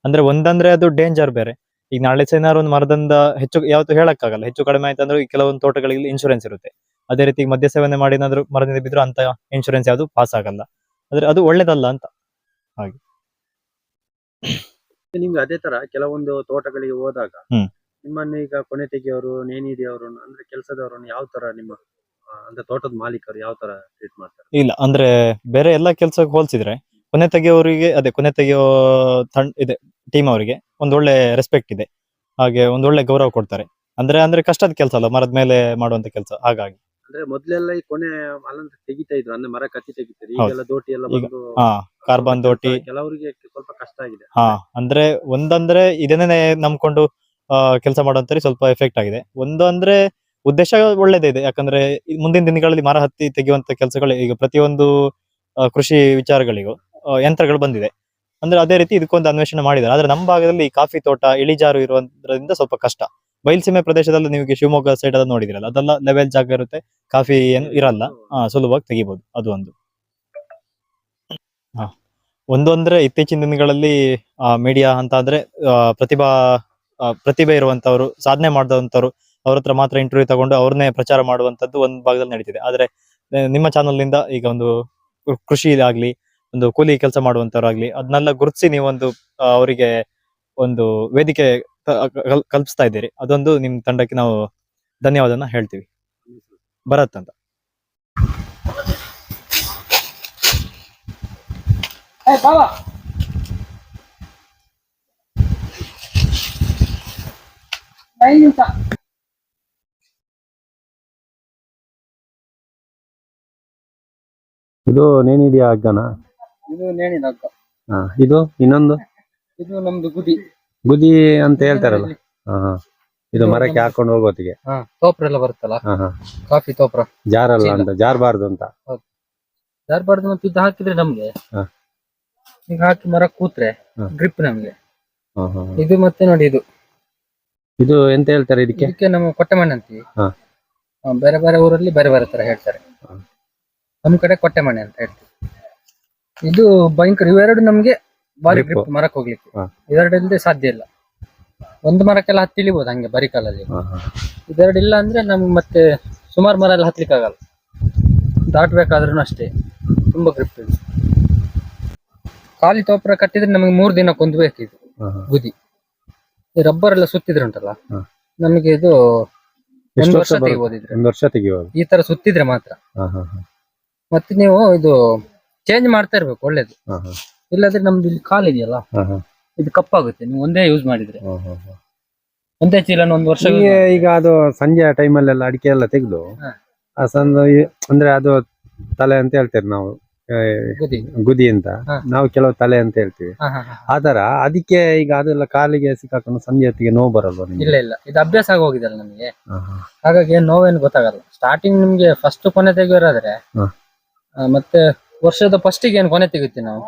ಅಂದ್ರೆ ಒಂದಂದ್ರೆ ಅದು ಡೇಂಜರ್ ಬೇರೆ. ಈಗ ನಾಳೆ ಸಹ ಏನಾದ್ರು ಒಂದು ಮರದಿಂದ ಹೆಚ್ಚು ಯಾವತ್ತೂ ಹೇಳಕ್ಕಾಗಲ್ಲ, ಹೆಚ್ಚು ಕಡಿಮೆ ಆಯ್ತಂದ್ರೆ ಈ ಕೆಲವೊಂದು ತೋಟಗಳಿಗೆ ಇನ್ಶೂರೆನ್ಸ್ ಇರುತ್ತೆ. ಅದೇ ರೀತಿ ಮದ್ಯ ಸೇವನೆ ಮಾಡಿ ಏನಾದ್ರು ಮರದಿಂದ ಬಿದ್ರು ಅಂತ ಇನ್ಶೂರೆನ್ಸ್ ಯಾವುದು ಪಾಸ್ ಆಗಲ್ಲ. ಆದ್ರೆ ಅದು ಒಳ್ಳೇದಲ್ಲ ಅಂತ. ಹಾಗೆ ನಿಮ್ಗೆ ಅದೇ ತರ ಕೆಲವೊಂದು ತೋಟಗಳಿಗೆ ಹೋದಾಗ ಹ್ಮ್. ನಿಮ್ಮನ್ನ ಈಗ ಕೊನೆ ತೆಗೆಯವರು, ನೇಣಿ ಹಿಡಿಯವರು, ಅಂದ್ರೆ ಕೆಲಸದವರನ್ನು ಯಾವ ತರ ನಿಮ್ಮ ಅಂದ್ರೆ ತೋಟದ ಮಾಲೀಕರು ಯಾವ ತರ ಟ್ರೀಟ್ ಮಾಡ್ತಾರೆ? ಇಲ್ಲ, ಅಂದ್ರೆ ಬೇರೆ ಎಲ್ಲಾ ಕೆಲ್ಸಕ್ಕೆ ಹೋಲ್ಸಿದ್ರೆ ಕೊನೆ ತೆಗೆಯೋರಿಗೆ, ಕೊನೆ ತೆಗೆಯೋ ಇದೆ ಟೀಮ್ ಅವರಿಗೆ ಒಂದೊಳ್ಳೆ ರೆಸ್ಪೆಕ್ಟ್ ಇದೆ, ಹಾಗೆ ಒಂದೊಳ್ಳೆ ಗೌರವ ಕೊಡ್ತಾರೆ. ಅಂದ್ರೆ ಕಷ್ಟದ ಕೆಲಸ ಅಲ್ಲ, ಮರದ ಮೇಲೆ ಮಾಡುವಂತ ಕೆಲಸ. ಹಾಗಾಗಿ ಅಂದ್ರೆ ಮೊದ್ಲೆಲ್ಲ ಈ ಕೊನೆ ಅಲ್ಲಂತ ತೆಗಿತಾ ಇದ್ರು, ಅಂದ್ರೆ ಮರ ಕತ್ತಿ ತೆಗಿತಾರೆ. ಈಗೆಲ್ಲ ದೋಟಿ ಎಲ್ಲ ಈಗ ಬಂದು ಕಾರ್ಬನ್ ದೋಟಿ. ಕೆಲವರಿಗೆ ಸ್ವಲ್ಪ ಕಷ್ಟ ಆಗಿದೆ. ಅಂದ್ರೆ ಒಂದಂದ್ರೆ ಇದನ್ನೇ ನಂಬ್ಕೊಂಡು ಕೆಲಸ ಮಾಡುವಂತವ್ರಿಗೆ ಸ್ವಲ್ಪ ಎಫೆಕ್ಟ್ ಆಗಿದೆ. ಒಂದು ಅಂದ್ರೆ ಉದ್ದೇಶ ಒಳ್ಳೇದೇ ಇದೆ, ಯಾಕಂದ್ರೆ ಮುಂದಿನ ದಿನಗಳಲ್ಲಿ ಮರ ಹತ್ತಿ ತೆಗೆಯುವಂತ ಕೆಲಸಗಳು ಈಗ ಪ್ರತಿಯೊಂದು ಕೃಷಿ ವಿಚಾರಗಳಿಗೂ ಯಂತ್ರಗಳು ಬಂದಿದೆ. ಅಂದ್ರೆ ಅದೇ ರೀತಿ ಇದಕ್ಕೊಂದು ಅನ್ವೇಷಣೆ ಮಾಡಿದ್ದಾರೆ. ಆದ್ರೆ ನಮ್ಮ ಭಾಗದಲ್ಲಿ ಈ ಕಾಫಿ ತೋಟ ಇಳಿಜಾರು ಇರುವುದರಿಂದ ಸ್ವಲ್ಪ ಕಷ್ಟ. ಬಯಲುಸೀಮೆ ಪ್ರದೇಶದಲ್ಲಿ ನೀವು ಶಿವಮೊಗ್ಗ ಸೈಡ್ ಎಲ್ಲ ನೋಡಿದಿರಲ್ಲ, ಅದೆಲ್ಲ ಲೆವೆಲ್ ಜಾಗ ಇರುತ್ತೆ, ಕಾಫಿ ಏನು ಇರಲ್ಲ, ಸುಲಭವಾಗಿ ತೆಗಿಬಹುದು. ಅದು ಒಂದು. ಒಂದು ಅಂದ್ರೆ ಇತ್ತೀಚಿನ ದಿನಗಳಲ್ಲಿ ಮೀಡಿಯಾ ಅಂತ ಅಂದ್ರೆ ಪ್ರತಿಭೆ ಇರುವಂತವ್ರು, ಸಾಧನೆ ಮಾಡಿದಂತವ್ರು, ಅವ್ರ ಹತ್ರ ಮಾತ್ರ ಇಂಟರ್ವ್ಯೂ ತಗೊಂಡು ಅವ್ರನ್ನೇ ಪ್ರಚಾರ ಮಾಡುವಂತದ್ದು ಒಂದು ಭಾಗದಲ್ಲಿ ನಡೀತಿದೆ. ಆದ್ರೆ ನಿಮ್ಮ ಚಾನಲ್ ನಿಂದ ಈಗ ಒಂದು ಕೃಷಿ ಆಗ್ಲಿ, ಒಂದು ಕೂಲಿ ಕೆಲಸ ಮಾಡುವಂತವ್ರಾಗ್ಲಿ, ಅದನ್ನೆಲ್ಲ ಗುರುತಿಸಿ ನೀವೊಂದು ಅವರಿಗೆ ಒಂದು ವೇದಿಕೆ ಕಲ್ಪಿಸ್ತಾ ಇದ್ದೀರಿ. ಅದೊಂದು ನಿಮ್ ತಂಡಕ್ಕೆ ನಾವು ಧನ್ಯವಾದನ ಹೇಳ್ತೀವಿ. ಭರತ್ ಅಂತ. ಇದು ನೇಣಿ ಹಿಡಿಯೋ ಹಗ್ಗನ? ಇದು ನೇಣಿನ ಹಗ್ಗ. ಇದು ಇನ್ನೊಂದು ಇದು ನಮ್ದು ಗುದಿ ಅಂತ ಹೇಳ್ತಾರಲ್ಲ. ಇದು ಮರಕ್ಕೆ ಹಾಕೊಂಡು ಹೋಗೋತಿಗೆ ತೋಪ್ರ ಎಲ್ಲ ಬರುತ್ತಲ್ಲ, ಕಾಫಿ ತೋಪ್ರ ಜಾರಲ್ಲ ಅಂತ, ಜಾರಬಾರ್ದು ಅಂತ. ಜಾರಬಾರ್ದು ಮತ್ತೆ ಇದು ಹಾಕಿದ್ರೆ ನಮ್ಗೆ ಈಗ ಹಾಕಿ ಮರ ಕೂತ್ರೆ ಗ್ರಿಪ್ ನಮ್ಗೆ. ಇದು ಮತ್ತೆ ನೋಡಿ, ಇದು ಎಂತ ಹೇಳ್ತಾರೆ ಇದಕ್ಕೆ? ನಮ್ಮ ಕೊಟ್ಟೆಮಣ್ಣೆ ಅಂತೀವಿ. ಬೇರೆ ಬೇರೆ ಊರಲ್ಲಿ ಬೇರೆ ಬೇರೆ ತರ ಹೇಳ್ತಾರೆ. ನಮ್ ಕಡೆ ಕೊಟ್ಟೆಮಣ್ಣೆ ಅಂತ ಹೇಳ್ತೀವಿ. ಇದು ಭಯಂಕರ, ಇವೆರಡು ನಮ್ಗೆ ಬಾರಿ ಗ್ರಿಪ್ ಮರಕ್ಕೆ ಹೋಗ್ಲಿಕ್ಕೆ. ಇವೆರಡು ಇಲ್ಲದೆ ಸಾಧ್ಯ ಇಲ್ಲ. ಒಂದು ಮರಕ್ಕೆಲ್ಲ ಹತ್ತಿ ಇಳಿಬಹುದು ಹಂಗೆ ಬರೀ ಕಾಲಲ್ಲಿ. ಇದೆರಡು ಇಲ್ಲ ಅಂದ್ರೆ ನಮ್ಗೆ ಮತ್ತೆ ಸುಮಾರು ಮರ ಎಲ್ಲ ಹತ್ಲಿಕ್ಕೆ ಆಗಲ್ಲ. ದಾಟ್ಬೇಕಾದ್ರೂ ಅಷ್ಟೇ, ತುಂಬಾ ಗ್ರಿಪ್ ಇದೆ. ಖಾಲಿ ತೋಪರ ಕಟ್ಟಿದ್ರೆ ನಮಗೆ 3 ದಿನಕ್ಕೊಂದು ಬೇಕಿದು ಗುದಿ. ಈ ರಬ್ಬರ್ ಎಲ್ಲ ಸುತ್ತಿದ್ರೆ ಉಂಟಲ್ಲ, ನಮಗೆ ಇದು 1 ವರ್ಷ ತೆಗಿಬೋದಿದ್ರೆ. 1 ವರ್ಷ ತೆಗಿಬೋದು ಈ ತರ ಸುತ್ತಿದ್ರೆ ಮಾತ್ರ. ಮತ್ತೆ ನೀವು ಇದು ಚೇಂಜ್ ಮಾಡ್ತಾ ಇರ್ಬೇಕು, ಒಳ್ಳೇದು. ಇಲ್ಲಾಂದ್ರೆ ನಮ್ದು ಇಲ್ಲಿ ಕಾಲಿದೆಯಲ್ಲ, ಇದು ಕಪ್ಪಾಗುತ್ತೆ ನೀವು ಒಂದೇ ಯೂಸ್ ಮಾಡಿದ್ರೆ. ಒಂದೇ ಚೀಲನ 1 ವರ್ಷ. ಈಗ ಅದು ಸಂಜೆ ಟೈಮಲ್ಲೆಲ್ಲ ಅಡಿಕೆ ಎಲ್ಲ ತೆಗೆದು ಅಂದ್ರೆ ಅದು ತಲೆ ಅಂತ ಹೇಳ್ತೇವೆ ನಾವು, ಗುದಿ ಅಂತ ನಾವು ಕೆಲವು ತಲೆ ಅಂತ ಹೇಳ್ತೀವಿ. ಆತರ ಅದಕ್ಕೆ ಈಗ ಅದೆಲ್ಲ ಕಾಲಿಗೆ ಸಿಕ್ಕಾಕೊಂಡು ಸಂಜೆ ಹೊತ್ತಿಗೆ ನೋವು ಬರಲ್ವ? ಇಲ್ಲ ಇಲ್ಲ, ಇದು ಅಭ್ಯಾಸ ಆಗಿ ಹೋಗಿದಲ್ಲ ನಮಗೆ, ಹಾಗಾಗಿ ಏನ್ ನೋವೇನು ಗೊತ್ತಾಗಲ್ಲ. ಸ್ಟಾರ್ಟಿಂಗ್ ನಿಮ್ಗೆ ಫಸ್ಟ್ ಕೊನೆ ತೆಗಿಯೋರಾದ್ರೆ, ಮತ್ತೆ ವರ್ಷದ ಫಸ್ಟಿಗೆ ಏನು ಕೊನೆ ತೆಗಿತೀವಿ ನಾವು,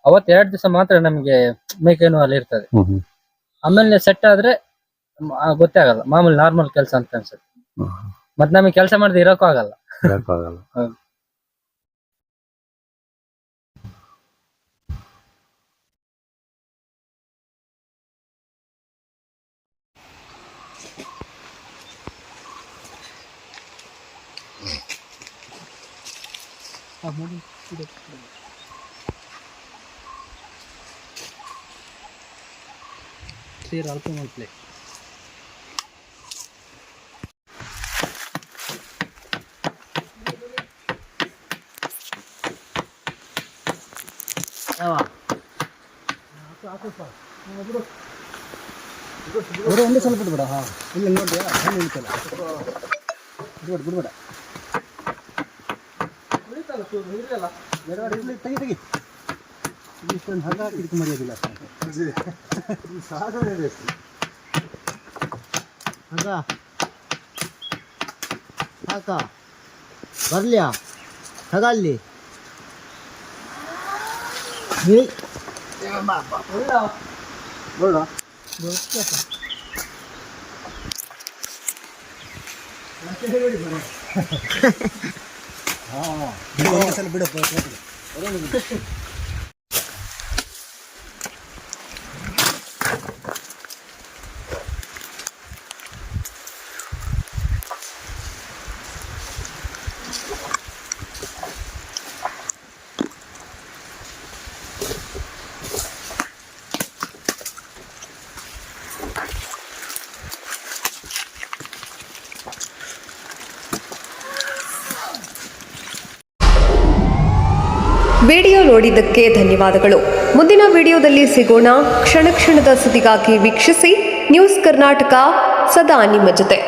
ಅವತ್ತು 2 ದಿವಸ ಮಾತ್ರ ನಮ್ಗೆ ಮೇಕೆ ನೋವು ಅಲ್ಲಿ ಇರ್ತದೆ. ಆಮೇಲೆ ಸೆಟ್ ಆದ್ರೆ ಗೊತ್ತೇ ಆಗಲ್ಲ, ಮಾಮೂಲಿ ನಾರ್ಮಲ್ ಕೆಲಸ ಅಂತ ಅನ್ಸುತ್ತೆ. ಮತ್ತೆ ನಮಗೆ ಕೆಲಸ ಮಾಡಿದ್ರೆ ಇರೋಕ್ಕೂ ಆಗಲ್ಲ. ಒಂದೇ ಸ್ವಲ್ಪ ಬಿಡ್ಬೇಡ. ಇಲ್ಲಿ ನೋಡ್ರಿ, ಬಿಡ್ಬೇಡ. ಇಷ್ಟೊಂದು ಹಗ್ಗ ಹಾಕಿದಕ್ಕೆ ಮರೆಯೋದಿಲ್ಲ ಸಾಧನೆ ಬೇಕು ಹಗ್ಗ ಸಾಕ ಬರ್ಲ್ಯಾ ತಗಲ್ಲಿ ವಿಡಿಯೋ ನೋಡಿದ್ದಕ್ಕೆ ಧನ್ಯವಾದಗಳು. ಮುಂದಿನ ವಿಡಿಯೋದಲ್ಲಿ ಸಿಗೋಣ. ಕ್ಷಣ ಕ್ಷಣದ ಸುದ್ದಿಗಾಗಿ ವೀಕ್ಷಿಸಿ ನ್ಯೂಸ್ ಕರ್ನಾಟಕ, ಸದಾ ನಿಮ್ಮ ಜೊತೆ.